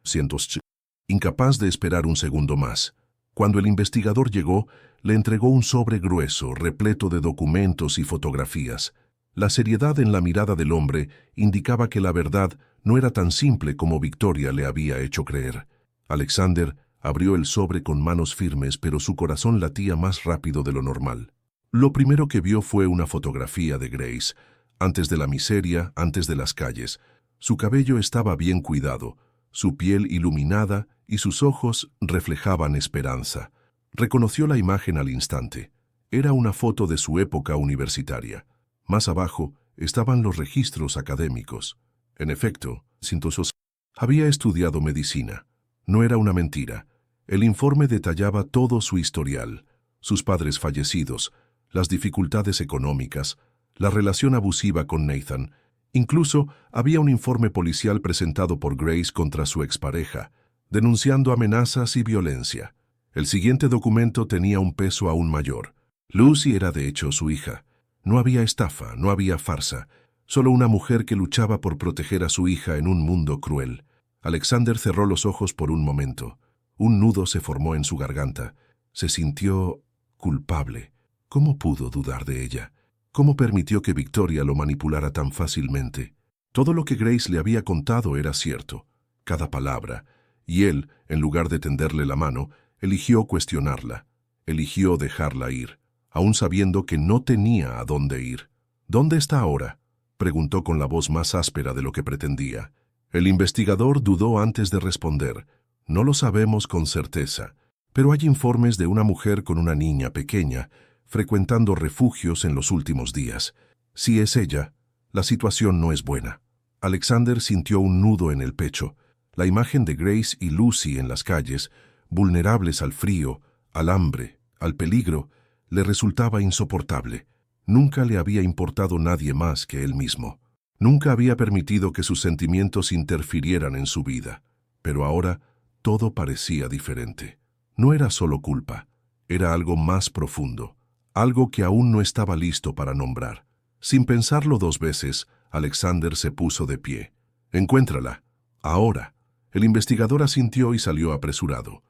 incapaz de esperar un segundo más. Cuando el investigador llegó, le entregó un sobre grueso, repleto de documentos y fotografías. La seriedad en la mirada del hombre indicaba que la verdad no era tan simple como Victoria le había hecho creer. Alexander abrió el sobre con manos firmes, pero su corazón latía más rápido de lo normal. Lo primero que vio fue una fotografía de Grace, antes de la miseria, antes de las calles. Su cabello estaba bien cuidado, su piel iluminada y sus ojos reflejaban esperanza. Reconoció la imagen al instante. Era una foto de su época universitaria. Más abajo estaban los registros académicos. En efecto, Sintosos había estudiado medicina. No era una mentira. El informe detallaba todo su historial, sus padres fallecidos, las dificultades económicas, la relación abusiva con Nathan. Incluso había un informe policial presentado por Grace contra su expareja, denunciando amenazas y violencia. El siguiente documento tenía un peso aún mayor. Lucy era de hecho su hija. No había estafa, no había farsa, solo una mujer que luchaba por proteger a su hija en un mundo cruel. Alexander cerró los ojos por un momento. Un nudo se formó en su garganta. Se sintió culpable. ¿Cómo pudo dudar de ella? ¿Cómo permitió que Victoria lo manipulara tan fácilmente? Todo lo que Grace le había contado era cierto, cada palabra, y él, en lugar de tenderle la mano, eligió cuestionarla, eligió dejarla ir, aún sabiendo que no tenía a dónde ir. ¿Dónde está ahora?, preguntó con la voz más áspera de lo que pretendía. El investigador dudó antes de responder. No lo sabemos con certeza, pero hay informes de una mujer con una niña pequeña frecuentando refugios en los últimos días. Si es ella, la situación no es buena. Alexander sintió un nudo en el pecho. La imagen de Grace y Lucy en las calles, vulnerables al frío, al hambre, al peligro, le resultaba insoportable. Nunca le había importado nadie más que él mismo. Nunca había permitido que sus sentimientos interfirieran en su vida. Pero ahora todo parecía diferente. No era solo culpa, era algo más profundo. Algo que aún no estaba listo para nombrar. Sin pensarlo dos veces, Alexander se puso de pie. «Encuéntrala. Ahora». El investigador asintió y salió apresurado.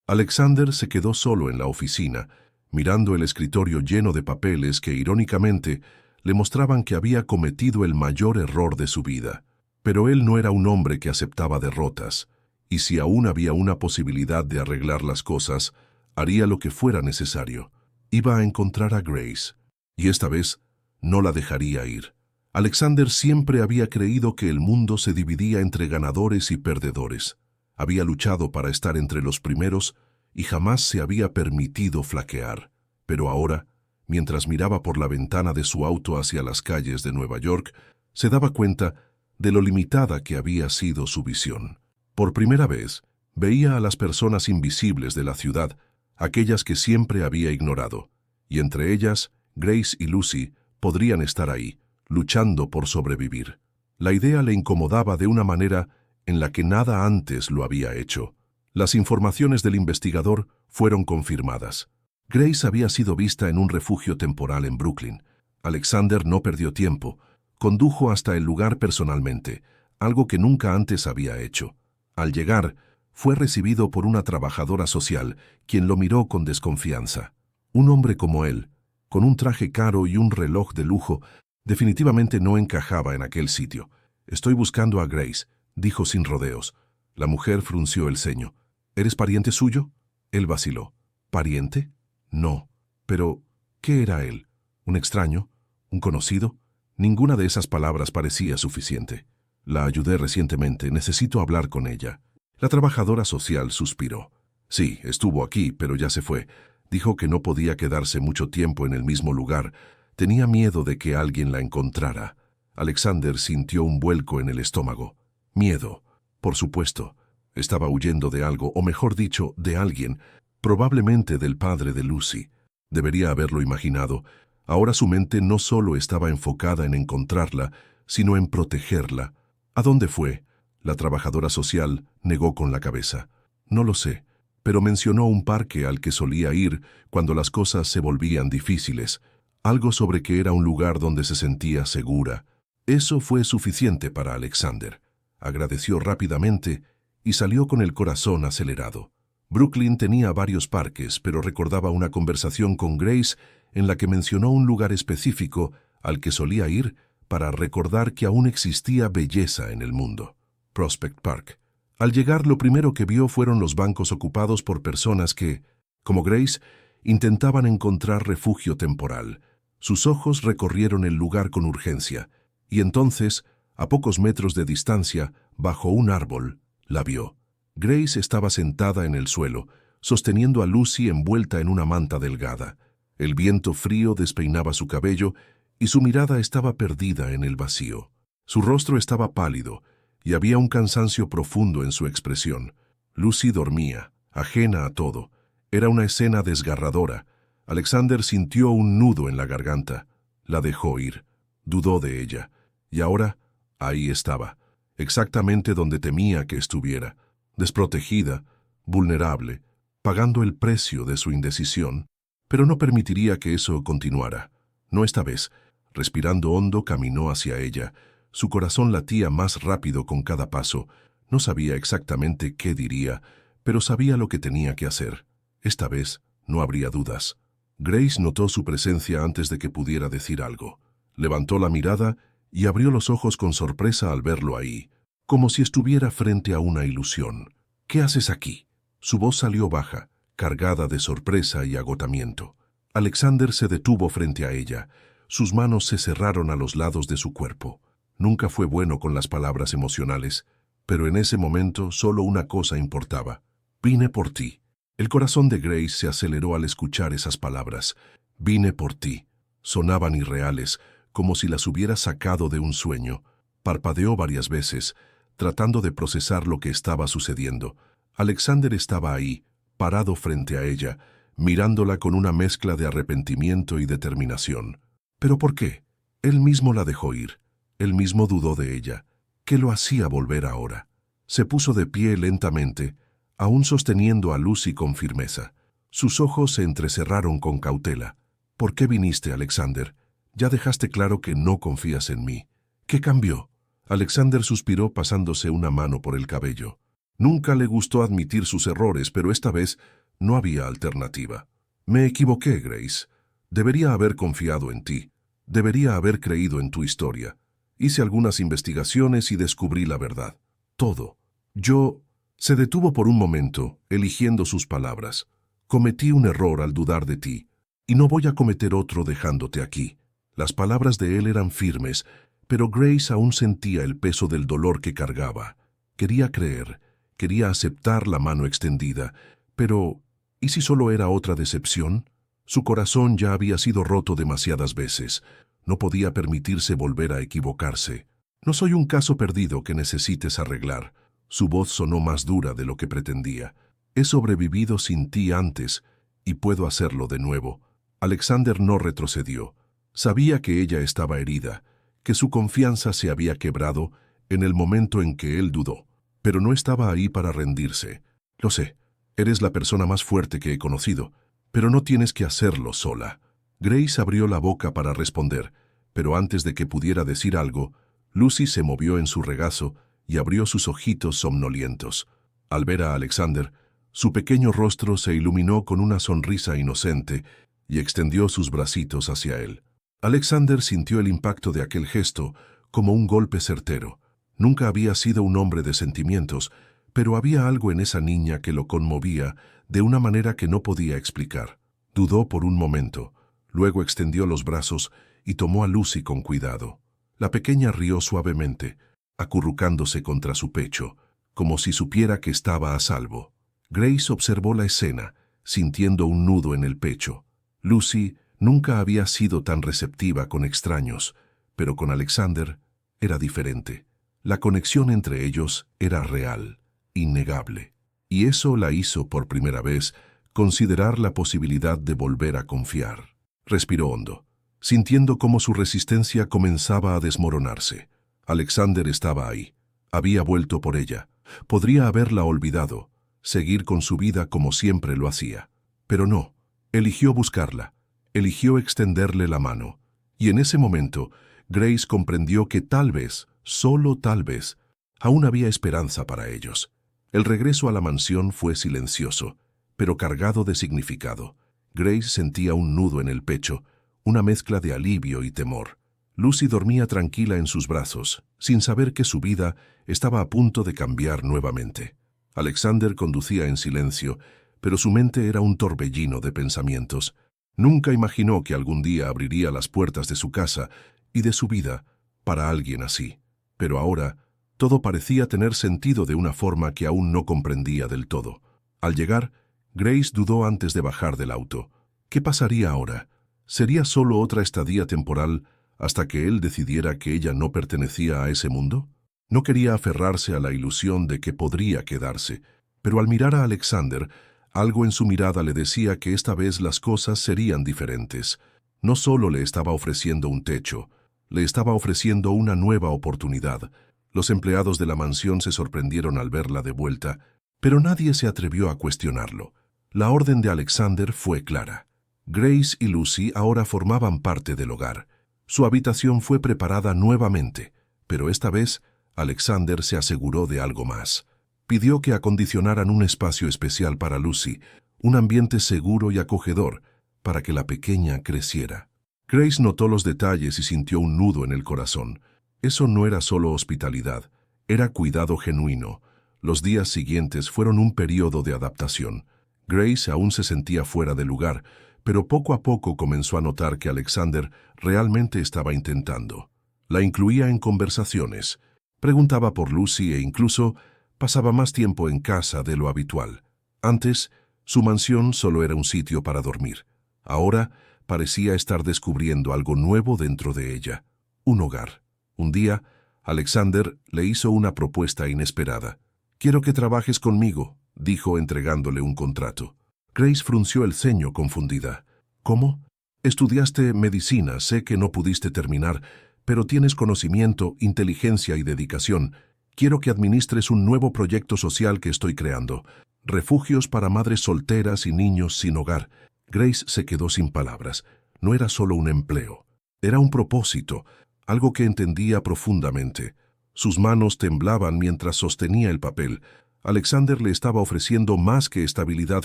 Alexander se quedó solo en la oficina, mirando el escritorio lleno de papeles que, irónicamente, le mostraban que había cometido el mayor error de su vida. Pero él no era un hombre que aceptaba derrotas, y si aún había una posibilidad de arreglar las cosas, haría lo que fuera necesario. Iba a encontrar a Grace, y esta vez no la dejaría ir. Alexander siempre había creído que el mundo se dividía entre ganadores y perdedores. Había luchado para estar entre los primeros y jamás se había permitido flaquear. Pero ahora, mientras miraba por la ventana de su auto hacia las calles de Nueva York, se daba cuenta de lo limitada que había sido su visión. Por primera vez, veía a las personas invisibles de la ciudad, aquellas que siempre había ignorado, y entre ellas, Grace y Lucy podrían estar ahí, luchando por sobrevivir. La idea le incomodaba de una manera en la que nada antes lo había hecho. Las informaciones del investigador fueron confirmadas. Grace había sido vista en un refugio temporal en Brooklyn. Alexander no perdió tiempo. Condujo hasta el lugar personalmente, algo que nunca antes había hecho. Al llegar, fue recibido por una trabajadora social, quien lo miró con desconfianza. Un hombre como él, con un traje caro y un reloj de lujo, definitivamente no encajaba en aquel sitio. «Estoy buscando a Grace», dijo sin rodeos. La mujer frunció el ceño. «¿Eres pariente suyo?». Él vaciló. «¿Pariente? No». Pero, ¿qué era él? ¿Un extraño? ¿Un conocido? Ninguna de esas palabras parecía suficiente. La ayudé recientemente, necesito hablar con ella. La trabajadora social suspiró. Sí, estuvo aquí, pero ya se fue. Dijo que no podía quedarse mucho tiempo en el mismo lugar. Tenía miedo de que alguien la encontrara. Alexander sintió un vuelco en el estómago. Miedo, por supuesto. Estaba huyendo de algo, o mejor dicho, de alguien, probablemente del padre de Lucy. Debería haberlo imaginado. Ahora su mente no solo estaba enfocada en encontrarla, sino en protegerla. ¿A dónde fue? La trabajadora social negó con la cabeza. No lo sé, pero mencionó un parque al que solía ir cuando las cosas se volvían difíciles. Algo sobre que era un lugar donde se sentía segura. Eso fue suficiente para Alexander. Agradeció rápidamente y salió con el corazón acelerado. Brooklyn tenía varios parques, pero recordaba una conversación con Grace en la que mencionó un lugar específico al que solía ir para recordar que aún existía belleza en el mundo. Prospect Park. Al llegar, lo primero que vio fueron los bancos ocupados por personas que, como Grace, intentaban encontrar refugio temporal. Sus ojos recorrieron el lugar con urgencia, y entonces, a pocos metros de distancia, bajo un árbol, la vio. Grace estaba sentada en el suelo, sosteniendo a Lucy envuelta en una manta delgada. El viento frío despeinaba su cabello y su mirada estaba perdida en el vacío. Su rostro estaba pálido y había un cansancio profundo en su expresión. Lucy dormía, ajena a todo. Era una escena desgarradora. Alexander sintió un nudo en la garganta. La dejó ir. Dudó de ella. Y ahora, ahí estaba, exactamente donde temía que estuviera. Desprotegida, vulnerable, pagando el precio de su indecisión, pero no permitiría que eso continuara. No esta vez. Respirando hondo, caminó hacia ella. Su corazón latía más rápido con cada paso. No sabía exactamente qué diría, pero sabía lo que tenía que hacer. Esta vez no habría dudas. Grace notó su presencia antes de que pudiera decir algo. Levantó la mirada y abrió los ojos con sorpresa al verlo ahí, como si estuviera frente a una ilusión. ¿Qué haces aquí? Su voz salió baja, cargada de sorpresa y agotamiento. Alexander se detuvo frente a ella. Sus manos se cerraron a los lados de su cuerpo. Nunca fue bueno con las palabras emocionales, pero en ese momento solo una cosa importaba. Vine por ti. El corazón de Grace se aceleró al escuchar esas palabras. Vine por ti. Sonaban irreales, como si las hubiera sacado de un sueño. Parpadeó varias veces, tratando de procesar lo que estaba sucediendo. Alexander estaba ahí, parado frente a ella, mirándola con una mezcla de arrepentimiento y determinación. ¿Pero por qué? Él mismo la dejó ir. Él mismo dudó de ella. ¿Qué lo hacía volver ahora? Se puso de pie lentamente, aún sosteniendo a Lucy con firmeza. Sus ojos se entrecerraron con cautela. ¿Por qué viniste, Alexander? Ya dejaste claro que no confías en mí. ¿Qué cambió? Alexander suspiró pasándose una mano por el cabello. Nunca le gustó admitir sus errores, pero esta vez no había alternativa. Me equivoqué, Grace. Debería haber confiado en ti. Debería haber creído en tu historia. Hice algunas investigaciones y descubrí la verdad. Todo. Yo... Se detuvo por un momento, eligiendo sus palabras. Cometí un error al dudar de ti, y no voy a cometer otro dejándote aquí. Las palabras de él eran firmes, pero Grace aún sentía el peso del dolor que cargaba. Quería creer, quería aceptar la mano extendida, pero ¿y si solo era otra decepción? Su corazón ya había sido roto demasiadas veces. No podía permitirse volver a equivocarse. No soy un caso perdido que necesites arreglar. Su voz sonó más dura de lo que pretendía. He sobrevivido sin ti antes, y puedo hacerlo de nuevo. Alexander no retrocedió. Sabía que ella estaba herida, que su confianza se había quebrado en el momento en que él dudó, pero no estaba ahí para rendirse. Lo sé, eres la persona más fuerte que he conocido, pero no tienes que hacerlo sola. Grace abrió la boca para responder, pero antes de que pudiera decir algo, Lucy se movió en su regazo y abrió sus ojitos somnolientos. Al ver a Alexander, su pequeño rostro se iluminó con una sonrisa inocente y extendió sus bracitos hacia él. Alexander sintió el impacto de aquel gesto como un golpe certero. Nunca había sido un hombre de sentimientos, pero había algo en esa niña que lo conmovía de una manera que no podía explicar. Dudó por un momento, luego extendió los brazos y tomó a Lucy con cuidado. La pequeña rió suavemente. acurrucándose contra su pecho, como si supiera que estaba a salvo. Grace observó la escena, sintiendo un nudo en el pecho. Lucy nunca había sido tan receptiva con extraños, pero con Alexander era diferente. La conexión entre ellos era real, innegable, y eso la hizo por primera vez considerar la posibilidad de volver a confiar. Respiró hondo, sintiendo cómo su resistencia comenzaba a desmoronarse. Alexander estaba ahí. Había vuelto por ella. Podría haberla olvidado, seguir con su vida como siempre lo hacía. Pero no, eligió buscarla, eligió extenderle la mano. Y en ese momento, Grace comprendió que tal vez, solo tal vez, aún había esperanza para ellos. El regreso a la mansión fue silencioso, pero cargado de significado. Grace sentía un nudo en el pecho, una mezcla de alivio y temor. Lucy dormía tranquila en sus brazos, sin saber que su vida estaba a punto de cambiar nuevamente. Alexander conducía en silencio, pero su mente era un torbellino de pensamientos. Nunca imaginó que algún día abriría las puertas de su casa y de su vida para alguien así. Pero ahora, todo parecía tener sentido de una forma que aún no comprendía del todo. Al llegar, Grace dudó antes de bajar del auto. ¿Qué pasaría ahora? ¿Sería solo otra estadía temporal hasta que él decidiera que ella no pertenecía a ese mundo? No quería aferrarse a la ilusión de que podría quedarse, pero al mirar a Alexander, algo en su mirada le decía que esta vez las cosas serían diferentes. No solo le estaba ofreciendo un techo, le estaba ofreciendo una nueva oportunidad. Los empleados de la mansión se sorprendieron al verla de vuelta, pero nadie se atrevió a cuestionarlo. La orden de Alexander fue clara. Grace y Lucy ahora formaban parte del hogar. Su habitación fue preparada nuevamente, pero esta vez Alexander se aseguró de algo más. Pidió que acondicionaran un espacio especial para Lucy, un ambiente seguro y acogedor, para que la pequeña creciera. Grace notó los detalles y sintió un nudo en el corazón. Eso no era solo hospitalidad, era cuidado genuino. Los días siguientes fueron un periodo de adaptación. Grace aún se sentía fuera de lugar, pero poco a poco comenzó a notar que Alexander realmente estaba intentando. La incluía en conversaciones, preguntaba por Lucy e incluso pasaba más tiempo en casa de lo habitual. Antes, su mansión solo era un sitio para dormir. Ahora, parecía estar descubriendo algo nuevo dentro de ella, un hogar. Un día, Alexander le hizo una propuesta inesperada. «Quiero que trabajes conmigo», dijo entregándole un contrato. Grace frunció el ceño confundida. «¿Cómo? Estudiaste medicina, sé que no pudiste terminar, pero tienes conocimiento, inteligencia y dedicación. Quiero que administres un nuevo proyecto social que estoy creando. Refugios para madres solteras y niños sin hogar». Grace se quedó sin palabras. No era solo un empleo, era un propósito, algo que entendía profundamente. Sus manos temblaban mientras sostenía el papel. Alexander le estaba ofreciendo más que estabilidad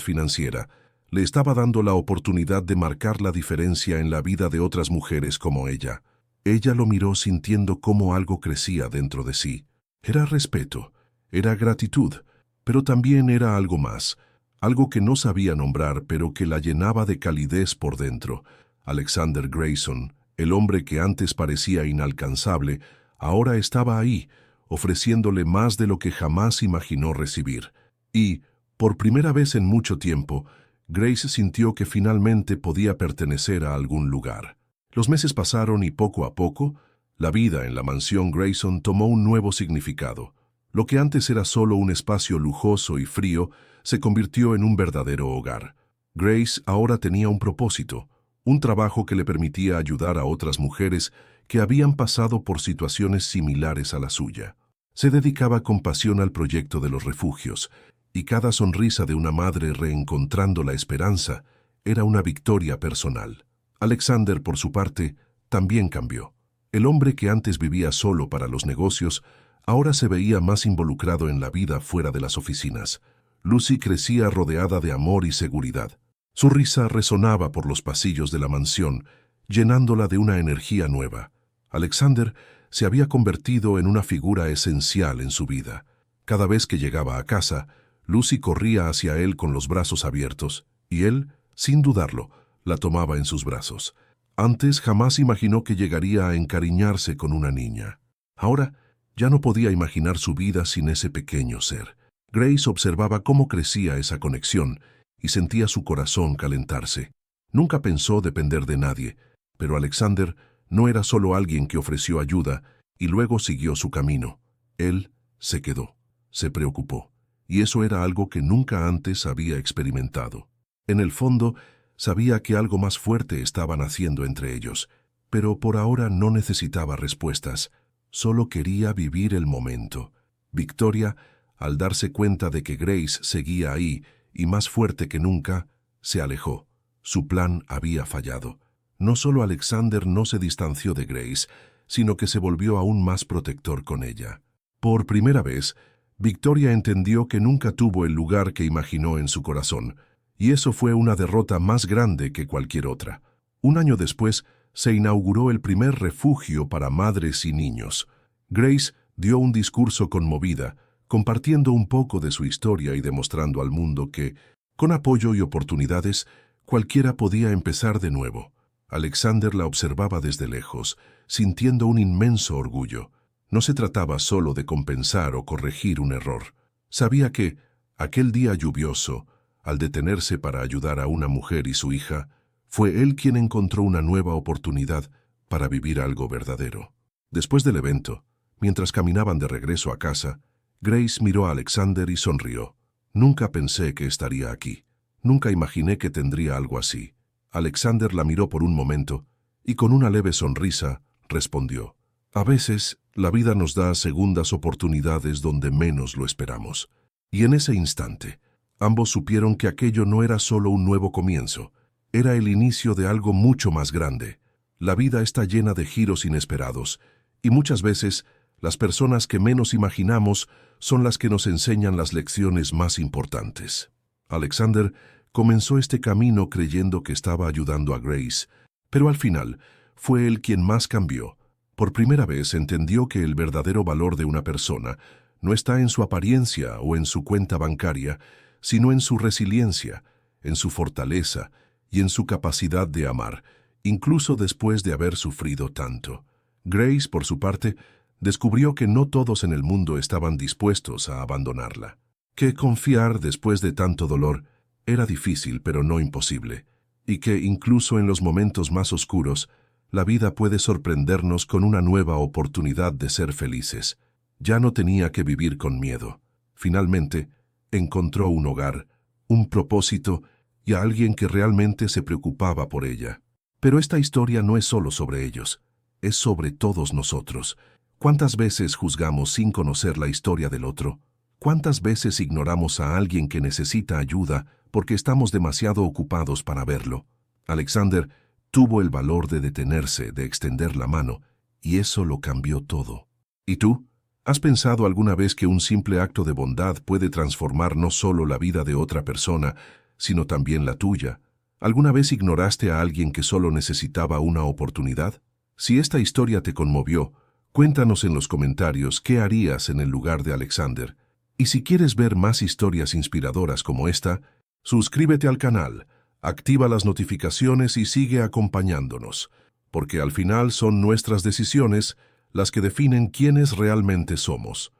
financiera. Le estaba dando la oportunidad de marcar la diferencia en la vida de otras mujeres como ella. Ella lo miró sintiendo cómo algo crecía dentro de sí. Era respeto, era gratitud, pero también era algo más. Algo que no sabía nombrar, pero que la llenaba de calidez por dentro. Alexander Grayson, el hombre que antes parecía inalcanzable, ahora estaba ahí, ofreciéndole más de lo que jamás imaginó recibir. Y, por primera vez en mucho tiempo, Grace sintió que finalmente podía pertenecer a algún lugar. Los meses pasaron y poco a poco, la vida en la mansión Grayson tomó un nuevo significado. Lo que antes era solo un espacio lujoso y frío, se convirtió en un verdadero hogar. Grace ahora tenía un propósito, un trabajo que le permitía ayudar a otras mujeres que habían pasado por situaciones similares a la suya. Se dedicaba con pasión al proyecto de los refugios, y cada sonrisa de una madre reencontrando la esperanza era una victoria personal. Alexander, por su parte, también cambió. El hombre que antes vivía solo para los negocios, ahora se veía más involucrado en la vida fuera de las oficinas. Lucy crecía rodeada de amor y seguridad. Su risa resonaba por los pasillos de la mansión, llenándola de una energía nueva. Alexander se había convertido en una figura esencial en su vida. Cada vez que llegaba a casa, Lucy corría hacia él con los brazos abiertos, y él, sin dudarlo, la tomaba en sus brazos. Antes jamás imaginó que llegaría a encariñarse con una niña. Ahora Ya no podía imaginar su vida sin ese pequeño ser. Grace observaba cómo crecía esa conexión y sentía su corazón calentarse. Nunca pensó depender de nadie, pero Alexander no era solo alguien que ofreció ayuda y luego siguió su camino. Él se quedó, se preocupó, y eso era algo que nunca antes había experimentado. En el fondo, sabía que algo más fuerte estaba naciendo entre ellos, pero por ahora no necesitaba respuestas, solo quería vivir el momento. Victoria, al darse cuenta de que Grace seguía ahí, y más fuerte que nunca, se alejó. Su plan había fallado. No solo Alexander no se distanció de Grace, sino que se volvió aún más protector con ella. Por primera vez, Victoria entendió que nunca tuvo el lugar que imaginó en su corazón, y eso fue una derrota más grande que cualquier otra. Un año después, se inauguró el primer refugio para madres y niños. Grace dio un discurso conmovida, compartiendo un poco de su historia y demostrando al mundo que, con apoyo y oportunidades, cualquiera podía empezar de nuevo. Alexander la observaba desde lejos, sintiendo un inmenso orgullo. No se trataba solo de compensar o corregir un error. Sabía que, aquel día lluvioso, al detenerse para ayudar a una mujer y su hija, fue él quien encontró una nueva oportunidad para vivir algo verdadero. Después del evento, mientras caminaban de regreso a casa, Grace miró a Alexander y sonrió. Nunca pensé que estaría aquí. Nunca imaginé que tendría algo así. Alexander la miró por un momento y con una leve sonrisa respondió: a veces, la vida nos da segundas oportunidades donde menos lo esperamos. Y en ese instante, ambos supieron que aquello no era solo un nuevo comienzo, era el inicio de algo mucho más grande. La vida está llena de giros inesperados, y muchas veces, las personas que menos imaginamos son las que nos enseñan las lecciones más importantes. Alexander comenzó este camino creyendo que estaba ayudando a Grace, pero al final fue él quien más cambió. Por primera vez entendió que el verdadero valor de una persona no está en su apariencia o en su cuenta bancaria, sino en su resiliencia, en su fortaleza y en su capacidad de amar, incluso después de haber sufrido tanto. Grace, por su parte, descubrió que no todos en el mundo estaban dispuestos a abandonarla, que confiar después de tanto dolor era difícil pero no imposible, y que incluso en los momentos más oscuros, la vida puede sorprendernos con una nueva oportunidad de ser felices. Ya no tenía que vivir con miedo. Finalmente, encontró un hogar, un propósito y a alguien que realmente se preocupaba por ella. Pero esta historia no es solo sobre ellos, es sobre todos nosotros. ¿Cuántas veces juzgamos sin conocer la historia del otro? ¿Cuántas veces ignoramos a alguien que necesita ayuda porque estamos demasiado ocupados para verlo? Alexander tuvo el valor de detenerse, de extender la mano, y eso lo cambió todo. ¿Y tú? ¿Has pensado alguna vez que un simple acto de bondad puede transformar no solo la vida de otra persona, sino también la tuya? ¿Alguna vez ignoraste a alguien que solo necesitaba una oportunidad? Si esta historia te conmovió, cuéntanos en los comentarios qué harías en el lugar de Alexander. Y si quieres ver más historias inspiradoras como esta, suscríbete al canal, activa las notificaciones y sigue acompañándonos, porque al final son nuestras decisiones las que definen quiénes realmente somos.